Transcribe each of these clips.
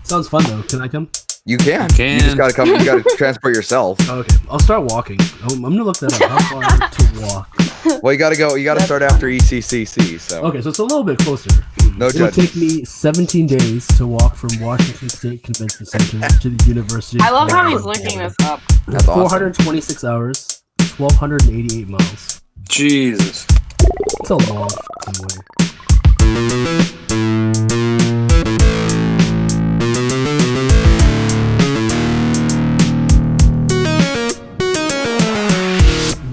Sounds fun though. Can I come? You can. You just gotta come. You gotta transport yourself. Okay, I'll start walking. I'm gonna look that up. How far to walk? Well, you gotta go. You gotta start after ECCC. So Okay, so it's a little bit closer. no It'll judgment. take me 17 days to walk from Washington State Convention Center to the University. I love of how he's Maryland. looking this up. That's awesome. 426 hours, 1,288 miles. Jesus. It's a long fucking way.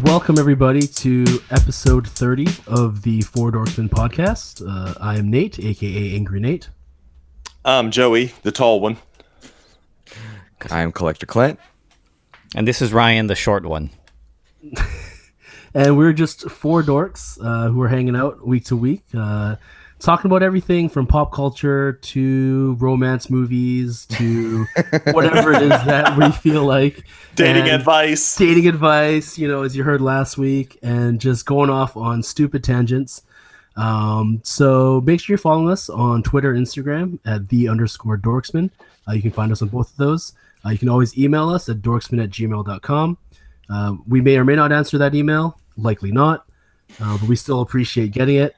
Welcome everybody to episode 30 of the Four Dorksmen podcast. I am Nate, aka Angry Nate. I'm Joey, the tall one. I am Collector Clint. And this is Ryan, the short one. And we're just four dorks who are hanging out week to week, talking about everything from pop culture to romance movies to whatever it is that we feel like. Dating advice. Dating advice, you know, as you heard last week, and just going off on stupid tangents. So make sure you're following us on Twitter and Instagram at _dorksman. You can find us on both of those. You can always email us at dorksman@gmail.com. We may or may not answer that email, likely not, but we still appreciate getting it.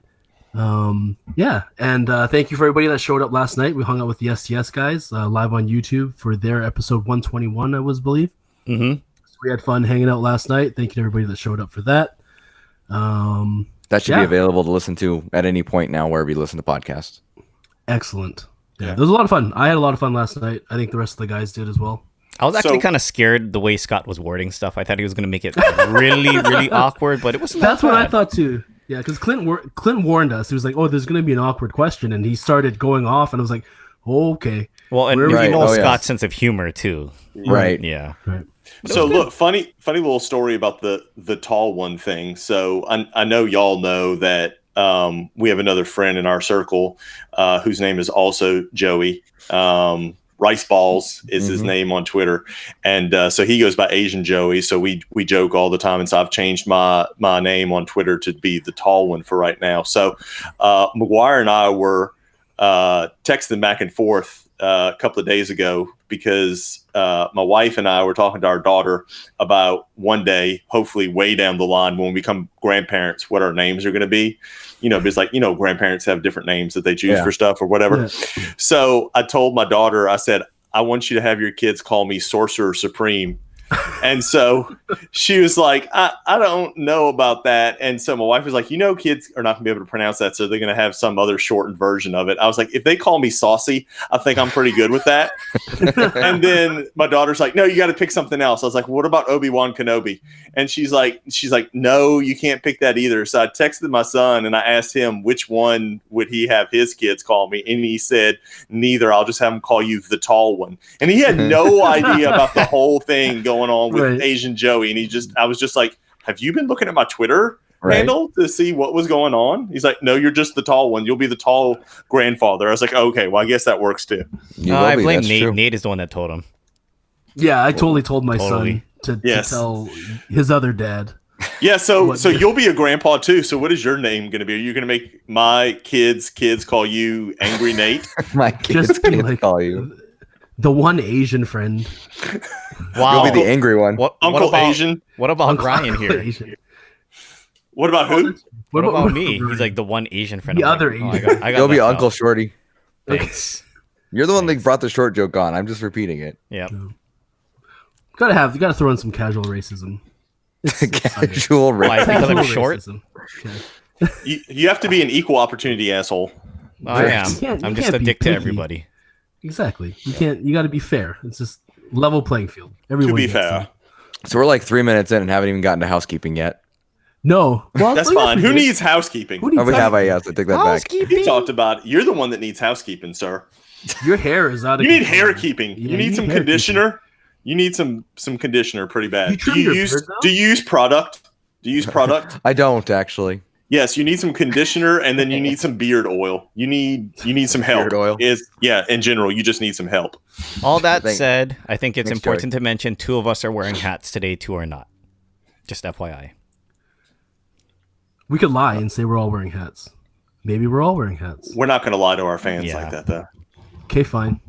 And thank you for everybody that showed up last night. We hung out with the STS guys live on YouTube for their episode 121, I believe. Mm-hmm. So we had fun hanging out last night. Thank you to everybody that showed up for that. That should be available to listen to at any point now, wherever you listen to podcasts. Excellent. Yeah, it was a lot of fun. I had a lot of fun last night. I think the rest of the guys did as well. I was actually kind of scared the way Scott was wording stuff. I thought he was going to make it really, really awkward, but it wasn't. That's what I thought too. Yeah, because Clint warned us. He was like, "Oh, there's going to be an awkward question," and he started going off, and I was like, oh, "Okay." Well, and Right. you know Oh, yeah. Scott's sense of humor too. Right. Yeah. Right. So look, funny little story about the tall one thing. So I know y'all know that we have another friend in our circle whose name is also Joey. Rice Balls is his name on Twitter, and so he goes by Asian Joey. So we joke all the time, and so I've changed my name on Twitter to be the tall one for right now. So McGuire and I were texting back and forth a couple of days ago because my wife and I were talking to our daughter about one day, hopefully way down the line when we become grandparents, what our names are going to be. You know, because grandparents have different names that they choose for stuff or whatever. Yeah. So I told my daughter, I said, I want you to have your kids call me Sorcerer Supreme. And so she was like, I don't know about that. And so my wife was like, kids are not going to be able to pronounce that, so they're going to have some other shortened version of it. I was like, if they call me Saucy, I think I'm pretty good with that. And then my daughter's like, no, you got to pick something else. I was like, what about Obi-Wan Kenobi? And she's like, no, you can't pick that either. So I texted my son and I asked him which one would he have his kids call me. And he said, neither. I'll just have him call you the tall one. And he had no idea about the whole thing going on with Asian Joey. And I was just like, have you been looking at my Twitter handle to see what was going on? He's like, no, you're just the tall one. You'll be the tall grandfather. I was like, okay, well, I guess that works too. I blame Nate. True. Nate is the one that told him. Yeah, I totally told my son to tell his other dad. Yeah, so you'll be a grandpa too. So what is your name going to be? Are you going to make my kids call you Angry Nate? My kids call you the one Asian friend. Wow, you'll be the angry one. Uncle Asian. What about Uncle Ryan here? Asian. What about who? What about me? He's like the one Asian friend. The other Asian. I got you'll be Uncle Shorty. Thanks. You're the one that brought the short joke on. I'm just repeating it. Yeah. You gotta throw in some casual racism. Casual racism. Why, because I'm short? Okay. You have to be an equal opportunity asshole. I am. I'm just a dick to everybody. Exactly. You got to be fair. It's just level playing field. Everyone to be fair. So we're like 3 minutes in and haven't even gotten to housekeeping yet. No. Well, that's fine. Who needs housekeeping? We have. I take that back. You talked about it. You're the one that needs housekeeping, sir. Your hair is out of You need control. hair keeping. You need some conditioner. You need some conditioner pretty bad. Do you use product? I don't actually. Yes, you need some conditioner and then you need some beard oil. You need some help. Beard oil. In general, you just need some help. All that said, I think it's important to mention 2 of us are wearing hats today, 2 are not. Just FYI. We could lie and say we're all wearing hats. Maybe we're all wearing hats. We're not going to lie to our fans like that, though. Okay, fine.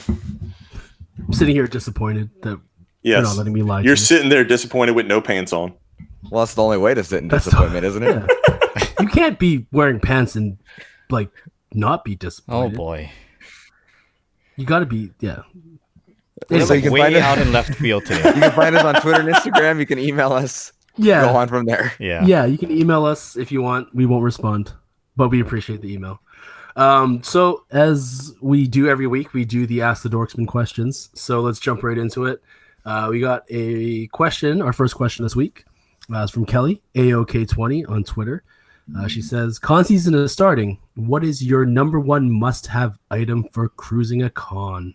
I'm sitting here disappointed that Yes. you're not letting me lie. You're sitting there disappointed with no pants on. Well, that's the only way to sit in disappointment, isn't it? Yeah. You can't be wearing pants and like not be Oh disappointed. boy. You got to be, yeah. We're So you can way find out in left field today. You can find us on Twitter and Instagram. You can email us. Yeah. Go on from there. Yeah. Yeah, you can email us if you want. We won't respond, but we appreciate the email. So as we do every week, we do the Ask the Dorksman questions. So let's jump right into it. We got a question, our first question this week. It's from Kelly, AOK20 on Twitter. She says, con season is starting. What is your number one must-have item for cruising a con?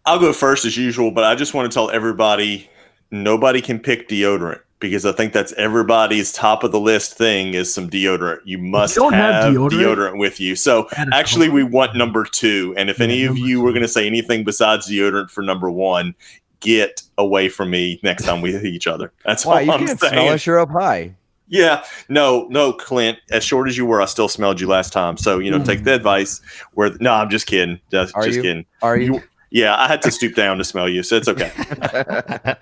I'll go first as usual, but I just want to tell everybody, nobody can pick deodorant because I think that's everybody's top of the list thing is some deodorant. You must have deodorant with you. So actually we want number 2. And if any of you were going to say anything besides deodorant for number 1, get away from me next time we hit each other. That's all I'm saying. You can't smell us, you're up high. Yeah, no, Clint. As short as you were, I still smelled you last time. So take the advice. No, I'm just kidding. Just kidding. Are you? Yeah, I had to stoop down to smell you, so it's okay.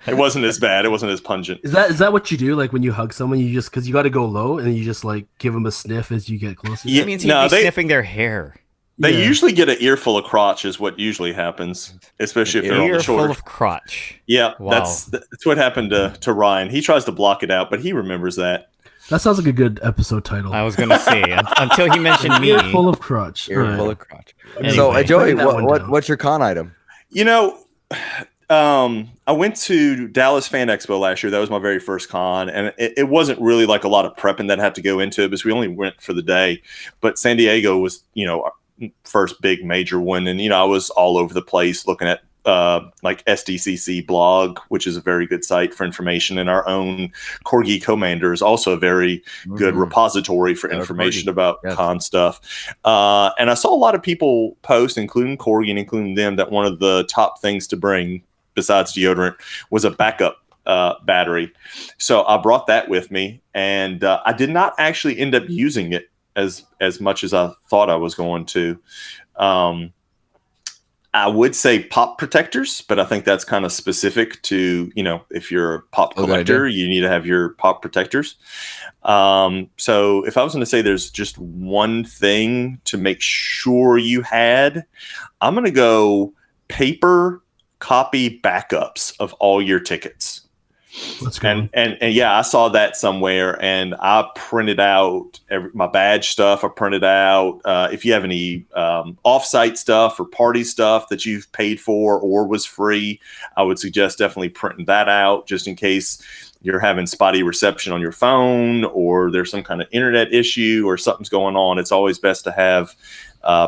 It wasn't as bad. It wasn't as pungent. Is that what you do? Like when you hug someone, you just because you got to go low and you just like give them a sniff as you get closer. Yeah, that means he'd be sniffing their hair. They usually get an earful of crotch, is what usually happens, especially if they're on the shoulder. Earful of crotch. Yeah, wow. That's what happened to Ryan. He tries to block it out, but he remembers that. That sounds like a good episode title. I was going to say, until he mentioned me. Earful of crotch. Earful of crotch. Anyway, so, Joey, what's your con item? I went to Dallas Fan Expo last year. That was my very first con, and it wasn't really like a lot of prepping that had to go into it because we only went for the day. But San Diego was, our first big major one, and I was all over the place looking at like SDCC blog, which is a very good site for information, and our own Corgi Commander is also a very good repository for information about con stuff. And I saw a lot of people post, including Corgi and including them, that one of the top things to bring besides deodorant was a backup battery. So I brought that with me, and I did not actually end up using it as much as I thought I was going to. I would say pop protectors, but I think that's kind of specific to, if you're a pop collector, you need to have your pop protectors. So if I was going to say there's just one thing to make sure you had, I'm going to go paper copy backups of all your tickets. And yeah, I saw that somewhere, and I printed out my badge stuff. I printed out if you have any off-site stuff or party stuff that you've paid for or was free, I would suggest definitely printing that out just in case you're having spotty reception on your phone or there's some kind of internet issue or something's going on. It's always best to have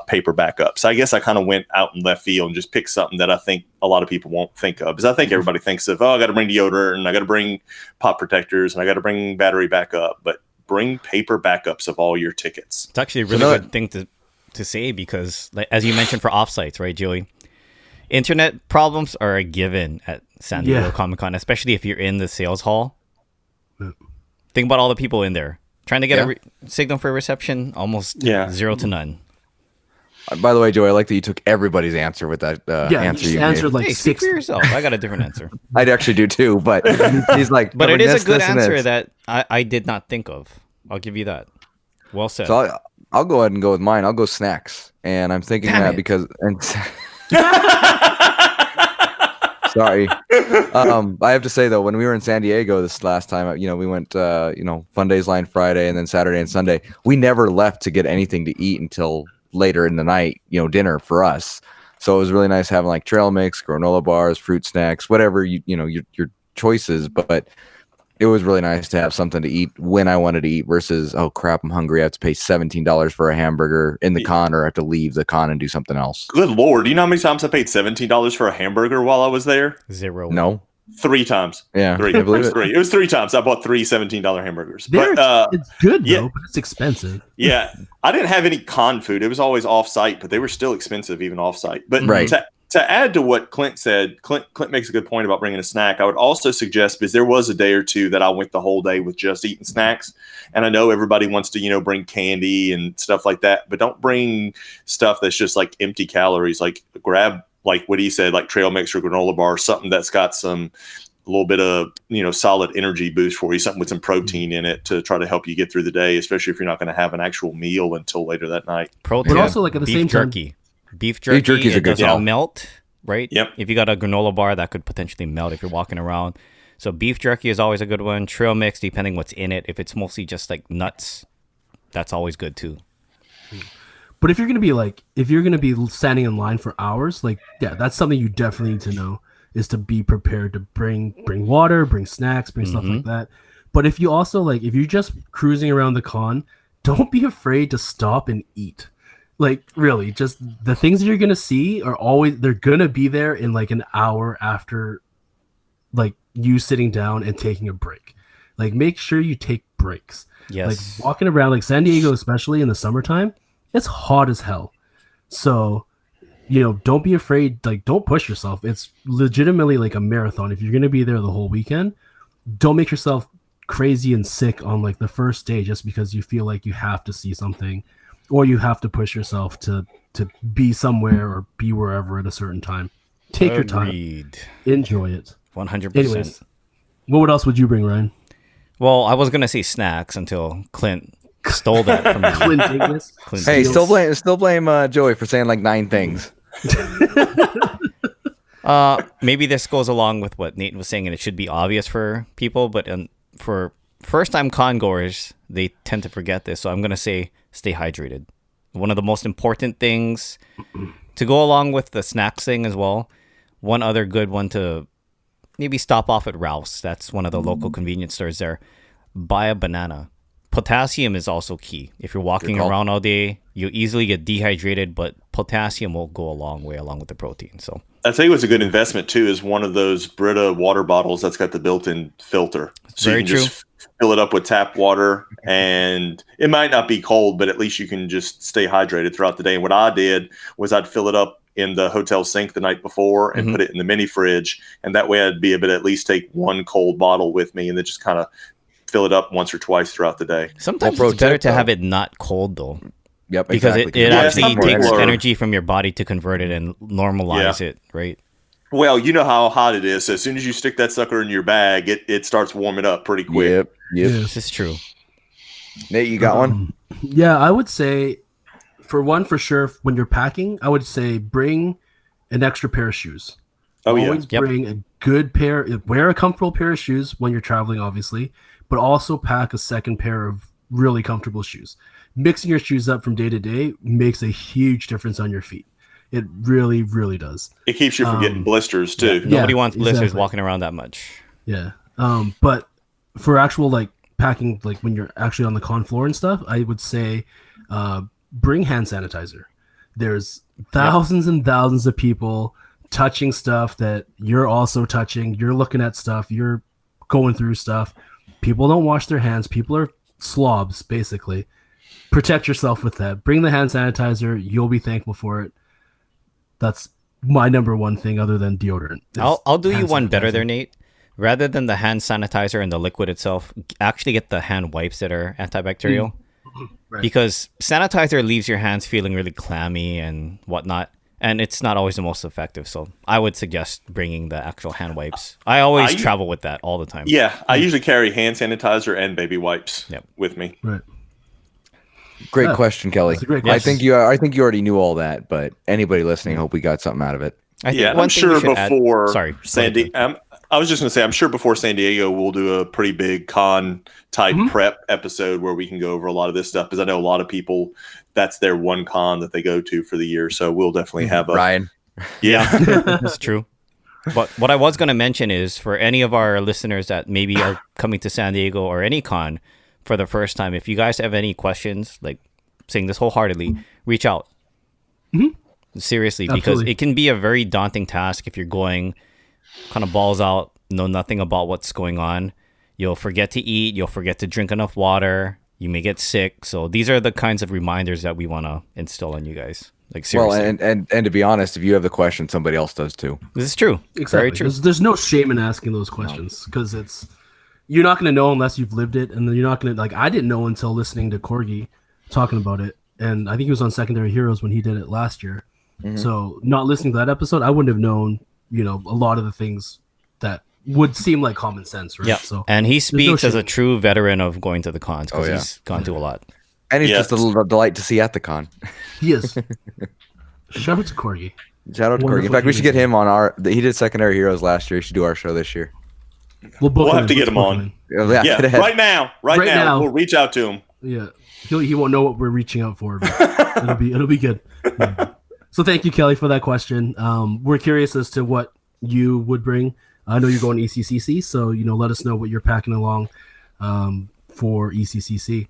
paper backups. I guess I kind of went out in left field and just picked something that I think a lot of people won't think of, because I think everybody thinks of, I got to bring deodorant and I got to bring pop protectors and I got to bring battery backup, but bring paper backups of all your tickets. It's actually a really good thing to say because, like, as you mentioned for offsites, right, Joey? Internet problems are a given at San Diego Comic-Con, especially if you're in the sales hall. Think about all the people in there trying to get a signal for reception, almost 0 to none. By the way, Joey, I like that you took everybody's answer with that answer you answered gave. like hey, speak for yourself. I got a different answer. I actually do too, but he's like, but it is a good answer that I did not think of. I'll give you that. Well said. So I'll go ahead and go with mine. I'll go snacks, and I'm thinking because sorry, I have to say though, when we were in San Diego this last time, we went, Fun Days Line Friday and then Saturday and Sunday. We never left to get anything to eat until later in the night, dinner for us. So it was really nice having like trail mix, granola bars, fruit snacks, whatever your choices. But it was really nice to have something to eat when I wanted to eat versus, oh crap, I'm hungry, I have to pay $17 for a hamburger in the con, or I have to leave the con and do something else. Good Lord. Do you know how many times I paid $17 for a hamburger while I was there? 0. No. 3 times. Yeah. 3. It was 3. It was 3 times. I bought 3 $17 hamburgers. But it's good though, but it's expensive. Yeah. I didn't have any con food. It was always off-site, but they were still expensive even off-site. But To add to what Clint said, Clint makes a good point about bringing a snack. I would also suggest, because there was a day or two that I went the whole day with just eating snacks, and I know everybody wants to, bring candy and stuff like that, but don't bring stuff that's just like empty calories. Like grab, like what he said, like trail mix or granola bar, something that's got a little bit of solid energy boost for you, something with some protein in it to try to help you get through the day, especially if you're not going to have an actual meal until later that night. Protein, but also like at the same jerky. time, Beef jerky is a good doesn't melt, right? Yep. If you got a granola bar, that could potentially melt if you're walking around. So beef jerky is always a good one. Trail mix, depending what's in it. If it's mostly just like nuts, that's always good too. But if you're gonna be standing in line for hours, like that's something you definitely need to know, is to be prepared to bring water, bring snacks, bring stuff like that. But if you also if you're just cruising around the con, don't be afraid to stop and eat. Like really, just the things that you're gonna see they're gonna be there in like an hour after like you sitting down and taking a break. Like make sure you take breaks. Yes. Like walking around like San Diego, especially in the summertime, it's hot as hell. So don't be afraid, like don't push yourself. It's legitimately like a marathon. If you're going to be there the whole weekend, don't make yourself crazy and sick on like the first day just because you feel like you have to see something or you have to push yourself to be somewhere or be wherever at a certain time. Take your time. Enjoy it. 100%. Anyways, what else would you bring, Ryan? Well, I was going to say snacks until Clint stole that from me. Clint Hey, still blame Joey for saying like 9 things. Maybe this goes along with what Nate was saying, and it should be obvious for people, but for first-time con goers, they tend to forget this. So I'm gonna say, stay hydrated. One of the most important things to go along with the snacks thing as well. One other good one to maybe stop off at Ralph's. That's one of the local convenience stores there. Buy a banana. Potassium is also key. If you're walking around all day, you easily get dehydrated, but potassium will go a long way along with the protein. So I'll tell you what's a good investment too is one of those Brita water bottles that's got the built-in filter. So Very you can true. just fill it up with tap water, and it might not be cold, but at least you can just stay hydrated throughout the day. And what I did was I'd fill it up in the hotel sink the night before and put it in the mini fridge, and that way I'd be able to at least take one cold bottle with me and then just kind of fill it up once or twice throughout the day. Sometimes it's better to have it not cold though. Yep, because exactly. it actually takes energy. energy from your body to convert it and normalize it, right? Well, you know how hot it is. So as soon as you stick that sucker in your bag, it starts warming up pretty quick. Yep. This is true. Nate, you got one? Yeah, I would say for sure, when you're packing, I would say bring an extra pair of shoes. Oh, Always bring a good pair, wear a comfortable pair of shoes when you're traveling, obviously, but also pack a second pair of really comfortable shoes. Mixing your shoes up from day to day makes a huge difference on your feet. It really, really does. It keeps you from getting blisters too. Nobody wants blisters walking around that much. Yeah. But for actual like packing, like when you're actually on the con floor and stuff, I would say bring hand sanitizer. There's thousands and thousands of people touching stuff that you're also touching. You're looking at stuff. You're going through stuff. People don't wash their hands. People are slobs, basically. Protect yourself with that. Bring the hand sanitizer. You'll be thankful for it. That's my number one thing other than deodorant. I'll do you one better there, Nate. Rather than the hand sanitizer and the liquid itself, actually get the hand wipes that are antibacterial. Right. Because sanitizer leaves your hands feeling really clammy and whatnot. And it's not always the most effective. So I would suggest bringing the actual hand wipes. I always travel with that all the time. Yeah, I usually carry hand sanitizer and baby wipes with me. Right. Great question, Kelly. That's a great question. I think you already knew all that, but anybody listening, hope we got something out of it. I'm sure before San Diego. I was just going to say, I'm sure before San Diego, we'll do a pretty big con type prep episode where we can go over a lot of this stuff, because I know a lot of people, that's their one con that they go to for the year. So we'll definitely have a Ryan. Yeah, that's true. But what I was going to mention is for any of our listeners that maybe are coming to San Diego or any con for the first time, if you guys have any questions, like saying this wholeheartedly, reach out. Seriously, because it can be a very daunting task if you're going kind of balls out, know nothing about what's going on. You'll forget to eat. You'll forget to drink enough water. You may get sick. So these are the kinds of reminders that we want to instill on you guys. Like seriously. Well, and to be honest, if you have the question, somebody else does too. This is true. Exactly. Very true. There's no shame in asking those questions because you're not going to know unless you've lived it, and then you're not going to like. I didn't know until listening to Corgi talking about it, and I think he was on Secondary Heroes when he did it last year. Mhm. So not listening to that episode, I wouldn't have known, a lot of the things that would seem like common sense, right? Yeah. So And he no speaks as a shame. true veteran of going to the cons because Oh, yeah. he's gone to a lot. And he's Yes. just a little delight to see at the con. He is. Shout out to Corgi. Shout out to Corgi. In Wonderful fact, we should get human. him on he did Secondary Heroes last year. He should do our show this year. We'll have to get him on. Yeah, Yeah, get ahead. right now. Right now. We'll reach out to him. Yeah, he won't know what we're reaching out for, but it'll be good. Yeah. So thank you, Kelly, for that question. We're curious as to what you would bring. I know you're going to ECCC, so let us know what you're packing along for ECCC.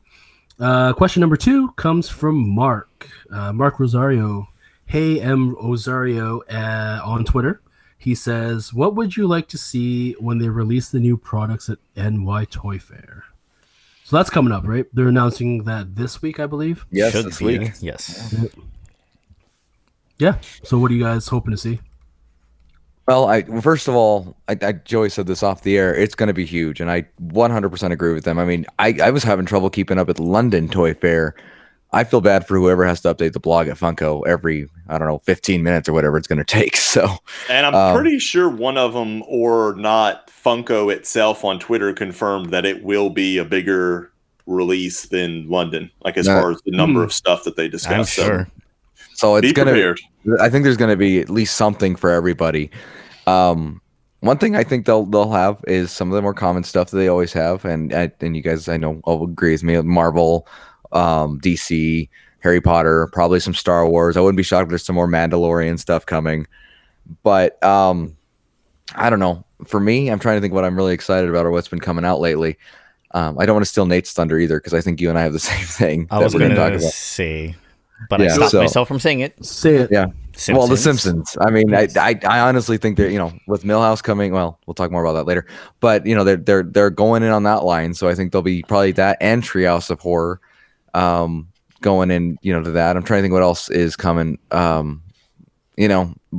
Question number 2 comes from Mark. Mark Rosario. Hey, M. Rosario on Twitter. He says, what would you like to see when they release the new products at NY Toy Fair? So that's coming up, right? They're announcing that this week, I believe. Yes, Should this be. week. Yes. Yeah. So what are you guys hoping to see? Well, first of all, Joey said this off the air. It's going to be huge, and I 100% agree with them. I mean, I was having trouble keeping up at London Toy Fair. I feel bad for whoever has to update the blog at Funko every, 15 minutes or whatever it's going to take. So, And I'm pretty sure one of them, or not, Funko itself on Twitter confirmed that it will be a bigger release than London, like as far as the number of stuff that they discussed. I'm sure. so it's Be going prepared. to. I think there's going to be at least something for everybody. One thing I think they'll have is some of the more common stuff that they always have, and you guys I know all agree with me. Marvel, DC, Harry Potter, probably some Star Wars. I wouldn't be shocked if there's some more Mandalorian stuff coming. But I don't know. For me, I'm trying to think what I'm really excited about or what's been coming out lately. I don't want to steal Nate's thunder either because I think you and I have the same thing. I that was we're gonna going talk to about. say, but I Yeah, stopped so- myself from saying it. Say it. Yeah. Well, The Simpsons. Simpsons. I mean, Yes. I honestly think that with Millhouse coming. Well, we'll talk more about that later. But they're going in on that line, so I think there'll be probably that and Treehouse of Horror, going in to that. I'm trying to think what else is coming.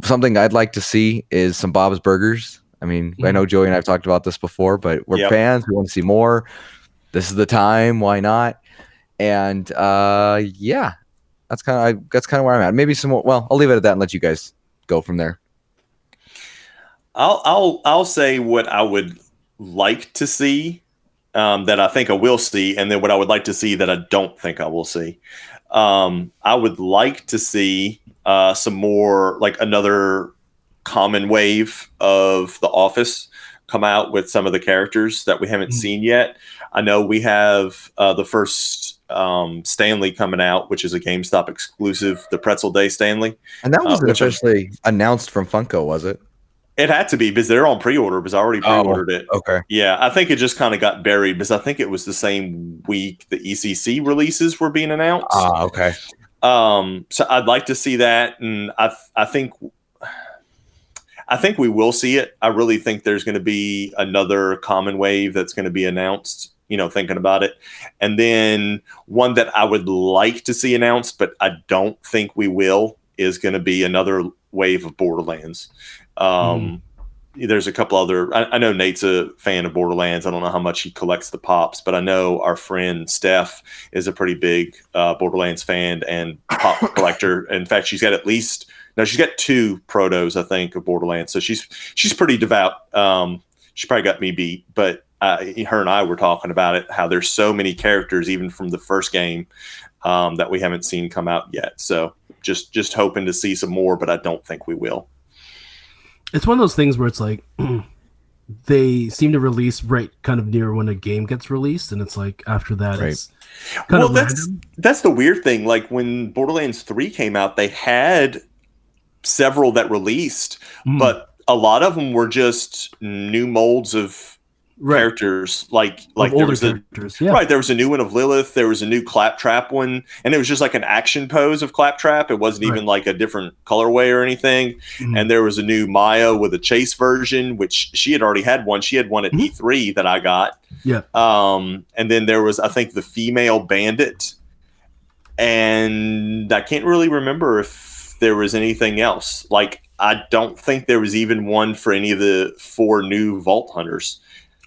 Something I'd like to see is some Bob's Burgers. I mean, I know Joey and I've talked about this before, but we're Yep. fans. We want to see more. This is the time. Why not? And yeah. That's kind of where I'm at. Maybe some more. Well, I'll leave it at that and let you guys go from there. I'll say what I would like to see, that I think I will see, and then what I would like to see that I don't think I will see. I would like to see some more, like another common wave of The Office come out with some of the characters that we haven't seen yet. I know we have the first Stanley coming out, which is a GameStop exclusive, the Pretzel Day Stanley. And that wasn't which officially announced from Funko, was it? It had to be because they're on pre-order because I already pre-ordered it. Okay. Yeah, I think it just kind of got buried because I think it was the same week the ECC releases were being announced. Okay. So I'd like to see that, and I think we will see it. I really think there's going to be another common wave that's going to be announced. Thinking about it, and then one that I would like to see announced, but I don't think we will, is going to be another wave of Borderlands. There's a couple other. I know Nate's a fan of Borderlands. I don't know how much he collects the pops, but I know our friend Steph is a pretty big Borderlands fan and pop collector. In fact, she's got she's got 2 protos, I think, of Borderlands. So she's pretty devout. She probably got me beat, but her and I were talking about it, how there's so many characters, even from the first game, that we haven't seen come out yet. So just hoping to see some more, but I don't think we will. It's one of those things where it's like they seem to release right kind of near when a game gets released, and it's like after that Right. it's kind of that's the weird thing. Like when Borderlands 3 came out, they had several that released, but a lot of them were just new molds of characters, like there older was characters. Yeah. right. There was a new one of Lilith. There was a new Claptrap one, and it was just like an action pose of Claptrap. It wasn't even like a different colorway or anything. And there was a new Maya with a chase version, which she had already had one. She had one at E3 that I got. Yeah. And then there was, I think, the female bandit, and I can't really remember if if there was anything else. Like, I don't think there was even one for any of the 4 new Vault Hunters.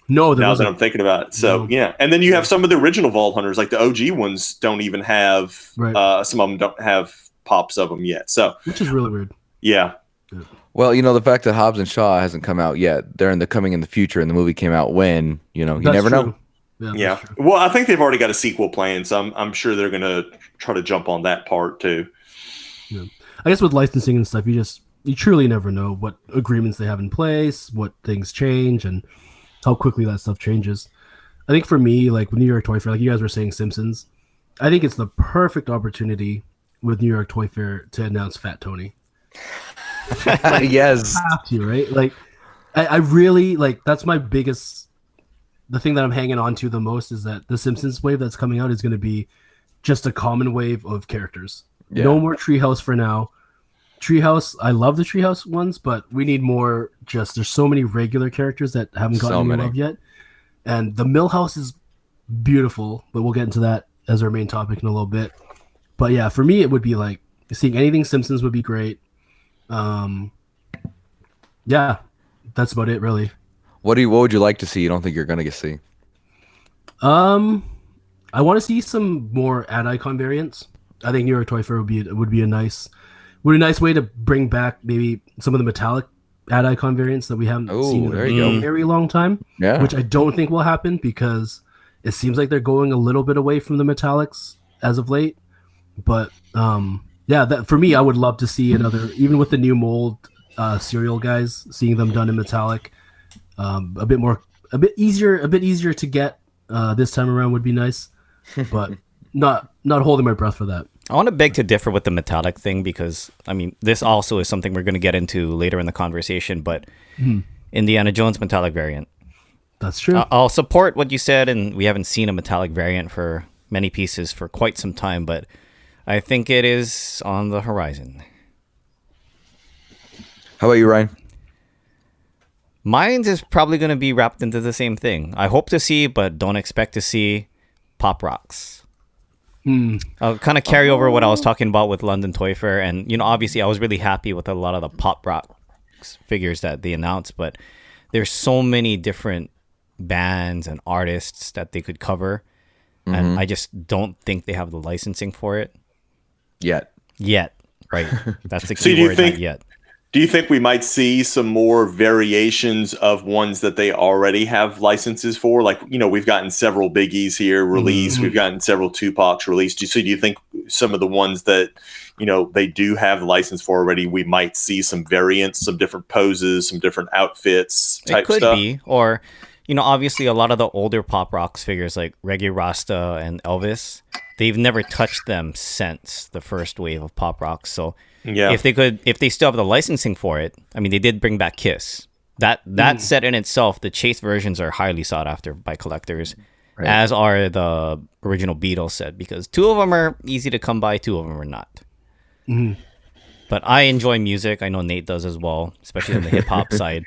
No, there now wasn't. that I'm thinking about it. So, No. yeah. And then you have some of the original Vault Hunters, like the OG ones don't even have, some of them don't have pops of them yet. So, which is really weird. Yeah. Well, the fact that Hobbs and Shaw hasn't come out yet, they're coming in the future, and the movie came out when, you never know. Yeah. Well, I think they've already got a sequel plan, so I'm sure they're going to try to jump on that part too. Yeah. I guess with licensing and stuff, you truly never know what agreements they have in place, what things change, and how quickly that stuff changes. I think for me, like with New York Toy Fair, like you guys were saying Simpsons, I think it's the perfect opportunity with New York Toy Fair to announce Fat Tony. Yes. Have to, right? Like, I really, like, that's my biggest, the thing that I'm hanging on to the most is that the Simpsons wave that's coming out is going to be just a common wave of characters. Yeah. No more Treehouse for now. Treehouse, I love the Treehouse ones, but we need more. There's so many regular characters that haven't gotten any love yet, and the Millhouse is beautiful, but we'll get into that as our main topic in a little bit. But yeah, for me, it would be like seeing anything Simpsons would be great. Yeah, that's about it, really. What would you like to see? You don't think you're gonna see? I want to see some more ad icon variants. I think New York Toy Fair would be a nice way to bring back maybe some of the metallic ad icon variants that we haven't seen in a very long time. Yeah. Which I don't think will happen because it seems like they're going a little bit away from the metallics as of late. But yeah, that for me, I would love to see another, even with the new mold cereal guys, seeing them done in metallic, a bit easier to get this time around would be nice, but not holding my breath for that. I want to beg to differ with the metallic thing because, I mean, this also is something we're going to get into later in the conversation, but Indiana Jones metallic variant. That's true. I'll support what you said, and we haven't seen a metallic variant for many pieces for quite some time, but I think it is on the horizon. How about you, Ryan? Mine is probably going to be wrapped into the same thing. I hope to see, but don't expect to see Pop Rocks. I'll kind of carry over what I was talking about with London Toy Fair. And, obviously I was really happy with a lot of the Pop Rocks figures that they announced, but there's so many different bands and artists that they could cover. And I just don't think they have the licensing for it. Yet, right? That's the key word, not yet. Do you think we might see some more variations of ones that they already have licenses for? Like, we've gotten several Biggies here released. We've gotten several Tupacs released. Do you think some of the ones that, they do have the license for already, we might see some variants, some different poses, some different outfits type stuff? It could be. Or, obviously a lot of the older Pop Rocks figures like Reggae Rasta and Elvis, they've never touched them since the first wave of Pop Rocks. So yeah, if they still have the licensing for it, I mean, they did bring back Kiss. That set in itself, the Chase versions are highly sought after by collectors, right, as are the original Beatles set, because 2 of them are easy to come by, 2 of them are not. But I enjoy music. I know Nate does as well, especially on the hip hop side.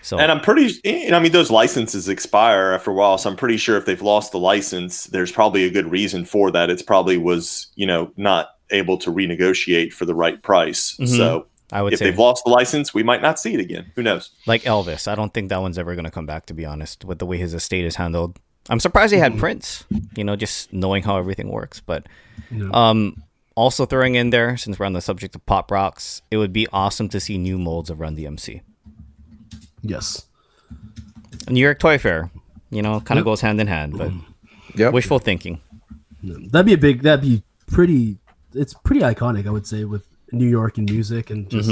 So, and I'm those licenses expire after a while, so I'm pretty sure if they've lost the license, there's probably a good reason for that. It's probably was, not able to renegotiate for the right price. So I would if say they've lost the license, we might not see it again. Who knows? Like Elvis, I don't think that one's ever going to come back, to be honest, with the way his estate is handled. I'm surprised they had Prince, just knowing how everything works. But also throwing in there, since we're on the subject of Pop Rocks, it would be awesome to see new molds of Run DMC. Yes. New York Toy Fair, kind of goes hand in hand, but wishful thinking. That'd be pretty, it's pretty iconic, I would say, with New York and music, and just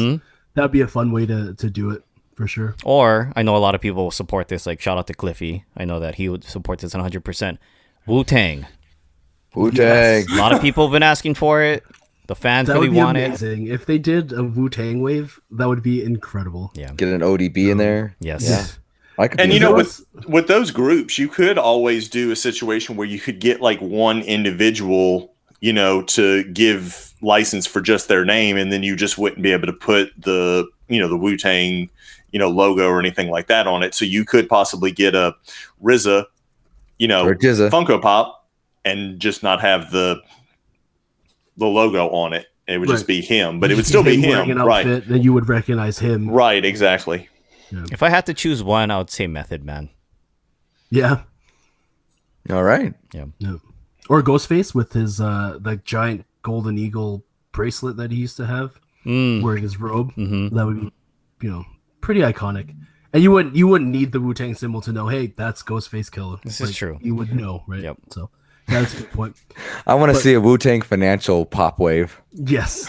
that'd be a fun way to do it for sure. Or I know a lot of people will support this, like shout out to Cliffy. I know that he would support this 100%. Wu-Tang. Yes. A lot of people have been asking for it. The fans that really would be want amazing. If they did a Wu-Tang wave, that would be incredible. Yeah. Get an ODB in there. Yes. Yeah. With those groups, you could always do a situation where you could get like one individual, to give license for just their name, and then you just wouldn't be able to put the Wu-Tang, logo or anything like that on it. So you could possibly get a RZA, or Jizza Funko Pop, and just not have the logo on it, and it would just be him. But it would You still see be wearing him, an right? outfit, then you would recognize him. Right, exactly. Yeah. If I had to choose one, I would say Method Man. Yeah. All right. Yeah. Or Ghostface with his like giant golden eagle bracelet that he used to have, wearing his robe. Mm-hmm. That would be, pretty iconic. And you wouldn't need the Wu-Tang symbol to know, hey, that's Ghostface Killer. This is true. You would know, right? Yep. So that's a good point. I want to see a Wu-Tang financial pop wave. Yes.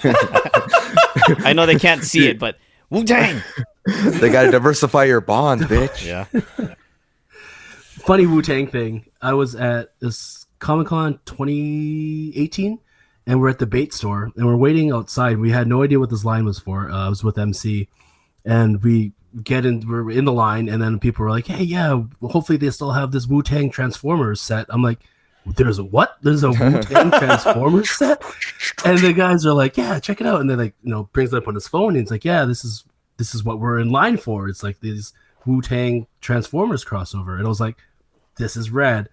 I know they can't see it, but Wu-Tang! They got to diversify your bonds, bitch. Yeah. Funny Wu-Tang thing. I was at this Comic-Con 2018, and we're at the bait store, and we're waiting outside. We had no idea what this line was for. I was with MC, and we're in the line, and then people were like, hey, yeah, hopefully they still have this Wu-Tang Transformers set. I'm like, there's a what? There's a Wu-Tang Transformers set? And the guys are like, yeah, check it out. And they like, brings it up on his phone, and he's like, yeah, this is what we're in line for. It's like these Wu-Tang Transformers crossover. And I was like, this is rad.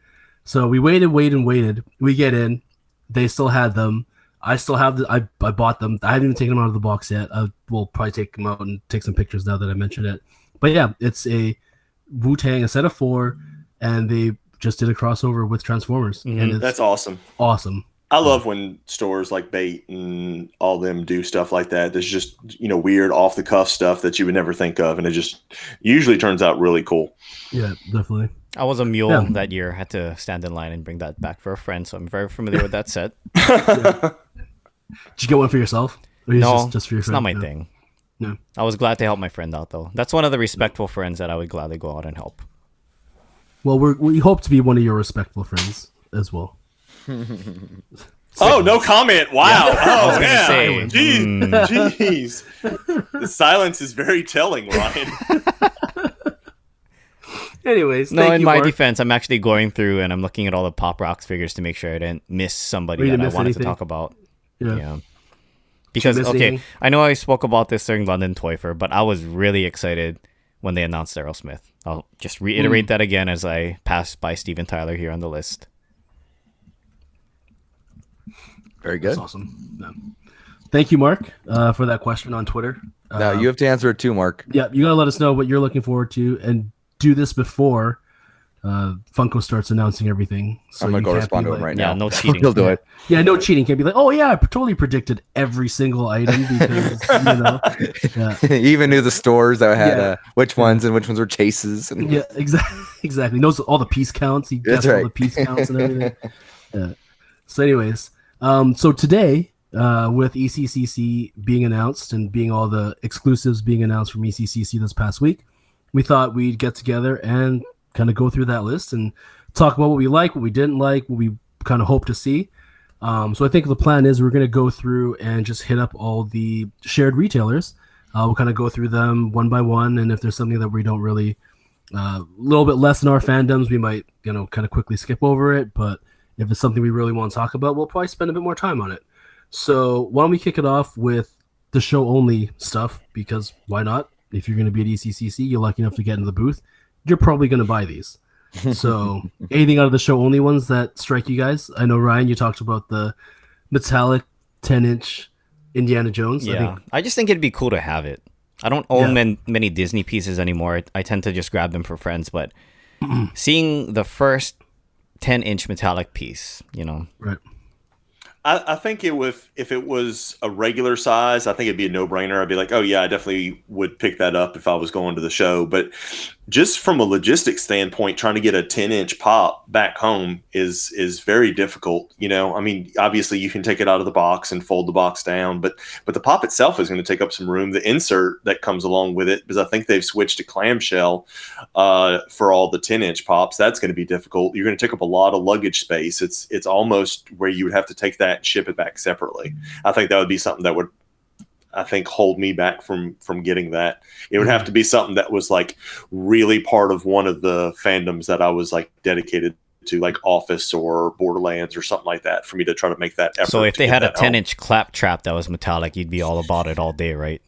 So we waited. We get in. They still had them. I still have I bought them. I haven't even taken them out of the box yet. I will probably take them out and take some pictures now that I mentioned it. But yeah, it's a Wu-Tang, a set of 4, and they just did a crossover with Transformers. Mm-hmm. And That's awesome. Awesome. I love when stores like Bait and all them do stuff like that. There's just, weird off the cuff stuff that you would never think of. And it just usually turns out really cool. Yeah, definitely. I was a mule that year. Had to stand in line and bring that back for a friend, so I'm very familiar with that set. Did you get one for yourself? Or No, just for your it's friend? not my thing. No. I was glad to help my friend out, though. That's one of the respectful friends that I would gladly go out and help. Well, we hope to be one of your respectful friends as well. Oh, no comment. Wow. Oh, gonna yeah. say, Jeez. The silence is very telling, Ryan. Anyways, No, thank in you, my Mark. defense, I'm actually going through and I'm looking at all the Pop Rocks figures to make sure I didn't miss somebody You that didn't I miss wanted anything? to talk about. Yeah. Because, miss okay, anything? I know I spoke about this during London Toy Fair, but I was really excited when they announced Aerosmith. I'll just reiterate that again as I pass by Steven Tyler here on the list. Very good. That's awesome. Yeah. Thank you, Mark, for that question on Twitter. Now you have to answer it too, Mark. Yeah, you gotta let us know what you're looking forward to, and do this before Funko starts announcing everything. So I'm gonna you go can't respond be to him right Yeah, now. no cheating. He'll do it. Yeah, no cheating. Can't be like, oh yeah, I totally predicted every single item because Yeah, He even knew the stores that had Yeah. which ones and which ones were chases. And yeah, exactly. Knows all the piece counts. He That's guessed all right. the piece counts and everything. Yeah. So, anyways, so today, with ECCC being announced and being all the exclusives being announced from ECCC this past week, we thought we'd get together and kind of go through that list and talk about what we like, what we didn't like, what we kind of hope to see. So I think the plan is we're going to go through and just hit up all the shared retailers. We'll kind of go through them one by one, and if there's something that we don't really, a little bit less in our fandoms, we might, kind of quickly skip over it. But if it's something we really want to talk about, we'll probably spend a bit more time on it. So why don't we kick it off with the show only stuff, because why not? If you're going to be at ECCC, you're lucky enough to get into the booth, you're probably going to buy these. So anything out of the show only ones that strike you guys? I know, Ryan, you talked about the metallic 10-inch Indiana Jones. Yeah, I just think it'd be cool to have it. I don't own many Disney pieces anymore. I tend to just grab them for friends, but seeing the first 10-inch metallic piece, Right. I think if it was a regular size, I think it'd be a no-brainer. I'd be like, oh yeah, I definitely would pick that up if I was going to the show. But just from a logistics standpoint, trying to get a 10-inch pop back home is very difficult. I mean, obviously you can take it out of the box and fold the box down, but the pop itself is going to take up some room. The insert that comes along with it, because I think they've switched to clamshell for all the 10-inch pops. That's going to be difficult. You're going to take up a lot of luggage space. It's almost where you would have to take that and ship it back separately. I think that would be something that would, I think, hold me back from getting that. It would have to be something that was like really part of one of the fandoms that I was like dedicated to, like Office or Borderlands or something like that, for me to try to make that effort. So if they had a home. 10-inch claptrap that was metallic, you'd be all about it all day, right?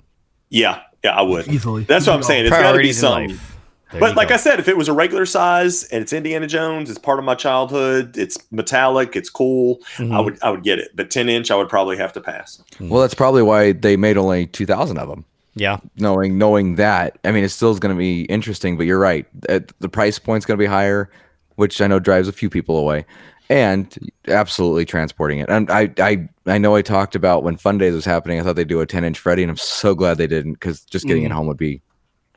Yeah, I would. Easily. That's what I'm saying. It's got to be Priorities in something. life. But like I said, if it was a regular size and it's Indiana Jones, it's part of my childhood, it's metallic, it's cool, I would get it. But 10-inch, I would probably have to pass. Well, that's probably why they made only 2,000 of them. Yeah. Knowing that, I mean, it still is going to be interesting, but you're right. The price point's going to be higher, which I know drives a few people away, and absolutely transporting it. And I know I talked about when Fun Days was happening, I thought they'd do a 10-inch Freddy, and I'm so glad they didn't, because just getting it home would be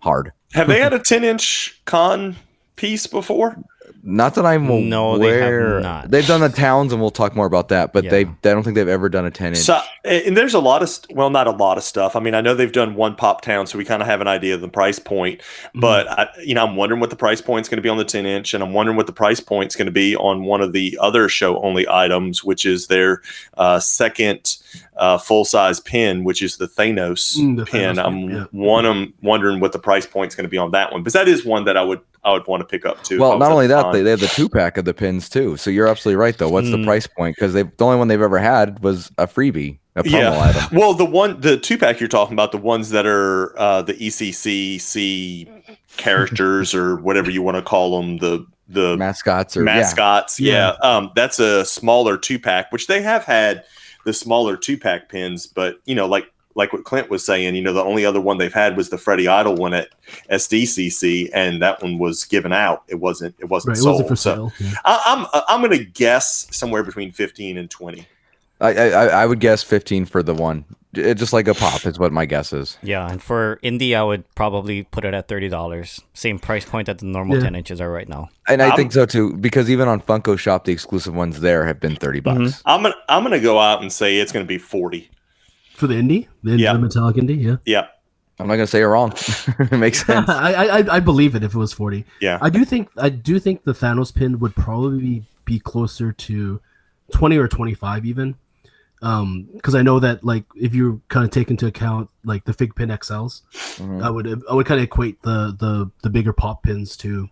hard. Have they had a 10-inch con piece before? Not that I'm aware. No, they have not. They've done the towns, and we'll talk more about that. But I don't think they've ever done a 10-inch. So, and there's a lot of not a lot of stuff. I mean, I know they've done one pop town, so we kind of have an idea of the price point. But I'm wondering what the price point is going to be on the 10-inch, and I'm wondering what the price point is going to be on one of the other show-only items, which is their second full-size pin, which is the Thanos pin. I'm wondering what the price point is going to be on that one, because that is one that I would want to pick up too. Well, not only that, they have the 2-pack of the pins too. So you're absolutely right, though. What's the price point? Because the only one they've ever had was a freebie, a promo item. Well, the 2-pack you're talking about, the ones that are the ECCC characters or whatever you want to call them, the mascots. Yeah. That's a smaller 2-pack, which they have had the smaller 2-pack pins, but like what Clint was saying, the only other one they've had was the Freddy Idol one at SDCC, and that one was given out. It wasn't sold. It wasn't for sale. So I'm going to guess somewhere between 15 and 20. I would guess 15 for the one. Just like a pop is what my guess is. Yeah, and for indie, I would probably put it at $30. Same price point that the normal 10 inches are right now. And I think so too, because even on Funko Shop, the exclusive ones there have been $30. I'm gonna go out and say it's gonna be 40. For the indie? The metallic indie, yeah. Yeah. I'm not gonna say you're wrong. It makes sense. I believe it if it was 40. Yeah. I do think the Thanos pin would probably be closer to 20 or 25 even. Because I know that like if you kind of take into account like the Fig Pin XLs, I would kind of equate the bigger pop pins to.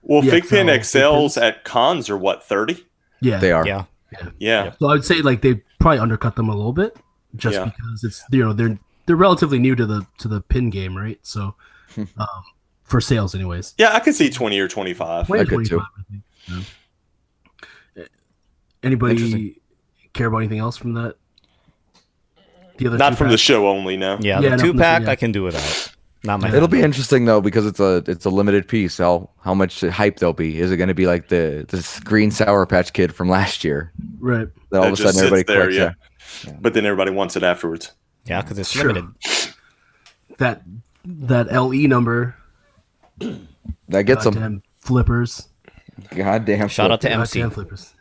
Well, Fig Pin XLs at cons are what, 30? Yeah, they are. Yeah. So I would say like they probably undercut them a little bit, just because it's they're relatively new to the pin game, right? So, for sales, anyways. Yeah, I could see 20 or 25. I could too. I think. Yeah. Anybody care about anything else from that? The other not from the show only, no. Yeah, the 2-pack I can do without. Not my. It'll be interesting though because it's a limited piece. How much hype there'll be? Is it going to be like this green Sour Patch Kid from last year? Right. That all of a sudden everybody there, yeah. But then everybody wants it afterwards. Yeah, because it's limited. That LE number. That gets them flippers. Goddamn. Shout out to MC. Goddamn flippers.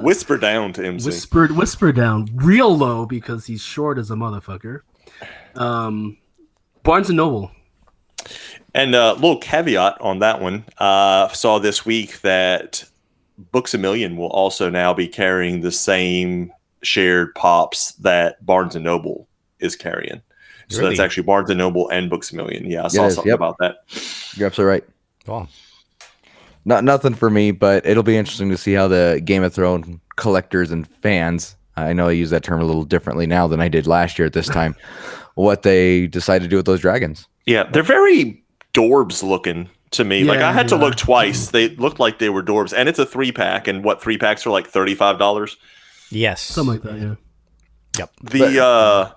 Whisper down to MC. Whisper down real low because he's short as a motherfucker. Barnes and Noble. And a little caveat on that one. Saw this week that Books A Million will also now be carrying the same shared pops that Barnes and Noble is carrying. So that's actually Barnes and Noble and Books A Million. Yeah, I saw something about that. You're absolutely right. Wow. Nothing for me, but it'll be interesting to see how the Game of Thrones collectors and fans, I know I use that term a little differently now than I did last year at this time, what they decide to do with those dragons. Yeah, they're very Dorbs looking to me. Like I had to look twice. They looked like they were Dorbs, and it's a 3-pack, and 3-packs are like $35? Yes. Something like that, yeah. Yep.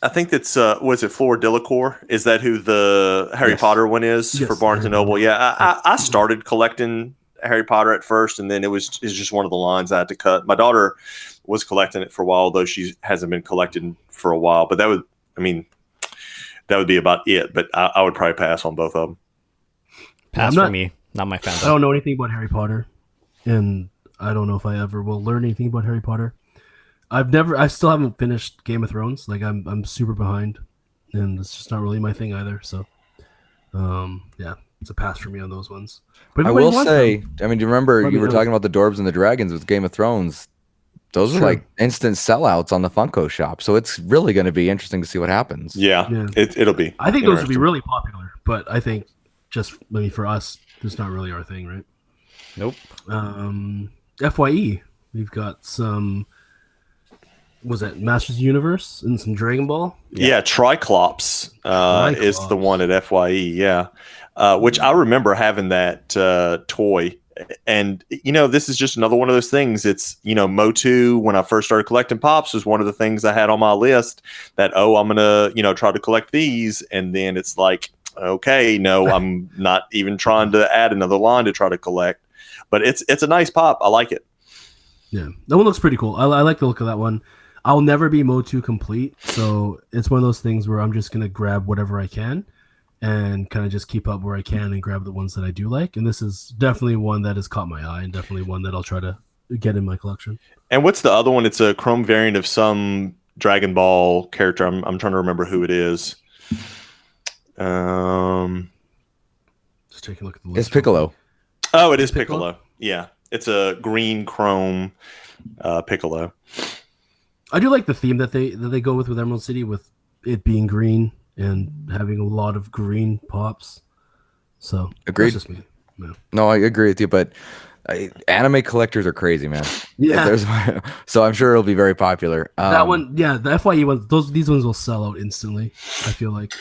I think that's was it Flora Delacour? Is that who the Harry Potter one is for Barnes and Noble? Yeah, I started collecting Harry Potter at first, and then it's just one of the lines I had to cut. My daughter was collecting it for a while, though she hasn't been collecting for a while. But that would be about it. But I would probably pass on both of them. Pass for me. Not my fan. I don't know anything about Harry Potter, and I don't know if I ever will learn anything about Harry Potter. I still haven't finished Game of Thrones. Like I'm super behind, and it's just not really my thing either. So, it's a pass for me on those ones. But I will say, I mean, do you remember you were talking about the Dorbs and the Dragons with Game of Thrones? Those are like instant sellouts on the Funko Shop. So it's really going to be interesting to see what happens. Yeah. It'll be. I think those will be really popular, but I think just maybe for us, it's not really our thing, right? Nope. FYE, we've got some Was it Masters of the Universe and some Dragon Ball? Yeah, Triclops is the one at FYE. Yeah, which I remember having that toy. And this is just another one of those things. It's Motu, when I first started collecting pops, was one of the things I had on my list that I'm gonna try to collect these, and then it's like, okay, no, I'm not even trying to add another line to try to collect. But it's a nice pop. I like it. Yeah, that one looks pretty cool. I like the look of that one. I'll never be Motu complete, so it's one of those things where I'm just gonna grab whatever I can and kind of just keep up where I can and grab the ones that I do like. And this is definitely one that has caught my eye and definitely one that I'll try to get in my collection. And what's the other one? It's a chrome variant of some Dragon Ball character. I'm trying to remember who it is. Just take a look at the list. It's Piccolo. Oh, it is Piccolo. Yeah, it's a green chrome Piccolo. I do like the theme that they go with Emerald City, with it being green and having a lot of green pops. So Agreed. That's just me. Yeah. No, I agree with you, but anime collectors are crazy, man. Yeah. So I'm sure it'll be very popular. That one, yeah, the FYE ones, these ones will sell out instantly, I feel like.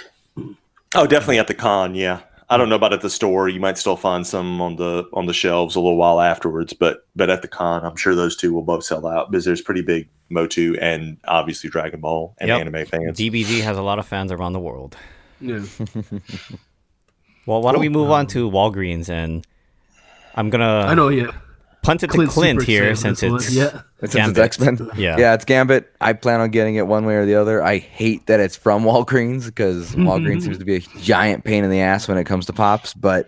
Oh, definitely at the con. Yeah, I don't know about at the store. You might still find some on the shelves a little while afterwards, but at the con, I'm sure those two will both sell out because there's pretty big Motu and obviously Dragon Ball and anime fans. DBZ has a lot of fans around the world. Yeah. Well, why don't we move on to Walgreens, and I'm gonna I know, yeah. punt it to Clint's Clint super here excited since for this one. it's Since it's X-Men. Yeah. It's Gambit. I plan on getting it one way or the other. I hate that it's from Walgreens because Walgreens seems to be a giant pain in the ass when it comes to pops. But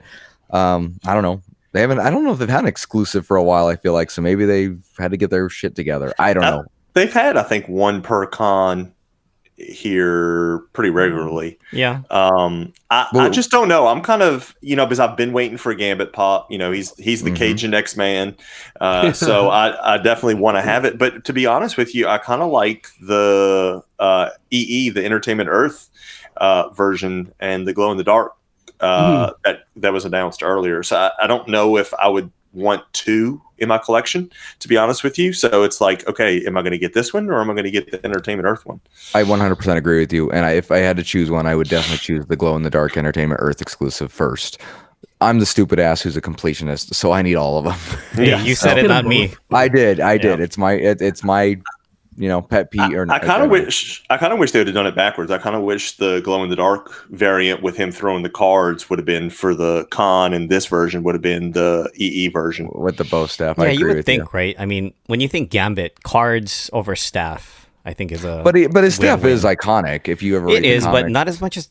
I don't know. I don't know if they've had an exclusive for a while, I feel like. So maybe they've had to get their shit together. I don't know. They've had, I think, one per con here pretty regularly. Yeah. I just don't know. I'm kind of, because I've been waiting for a Gambit pop. He's the Cajun X-Man. So I definitely want to have it. But to be honest with you, I kind of like the the Entertainment Earth version and the glow in the dark that was announced earlier. So I don't know if I would want two in my collection, to be honest with you. So it's like, okay, am I going to get this one or am I going to get the Entertainment Earth one? I 100% agree with you. And if I had to choose one, I would definitely choose the glow in the dark Entertainment Earth exclusive first. I'm the stupid ass who's a completionist, so I need all of them. Hey, you said it, not me. I did. It's my pet peeve. I kind of wish they would have done it backwards. I kind of wish the glow in the dark variant with him throwing the cards would have been for the con, and this version would have been the EE version with the bow staff. Yeah, I agree you would with think, right? I mean, when you think Gambit, cards over staff, I think is a but his staff win-win. is iconic. If you ever It read the is, but comic. not as much as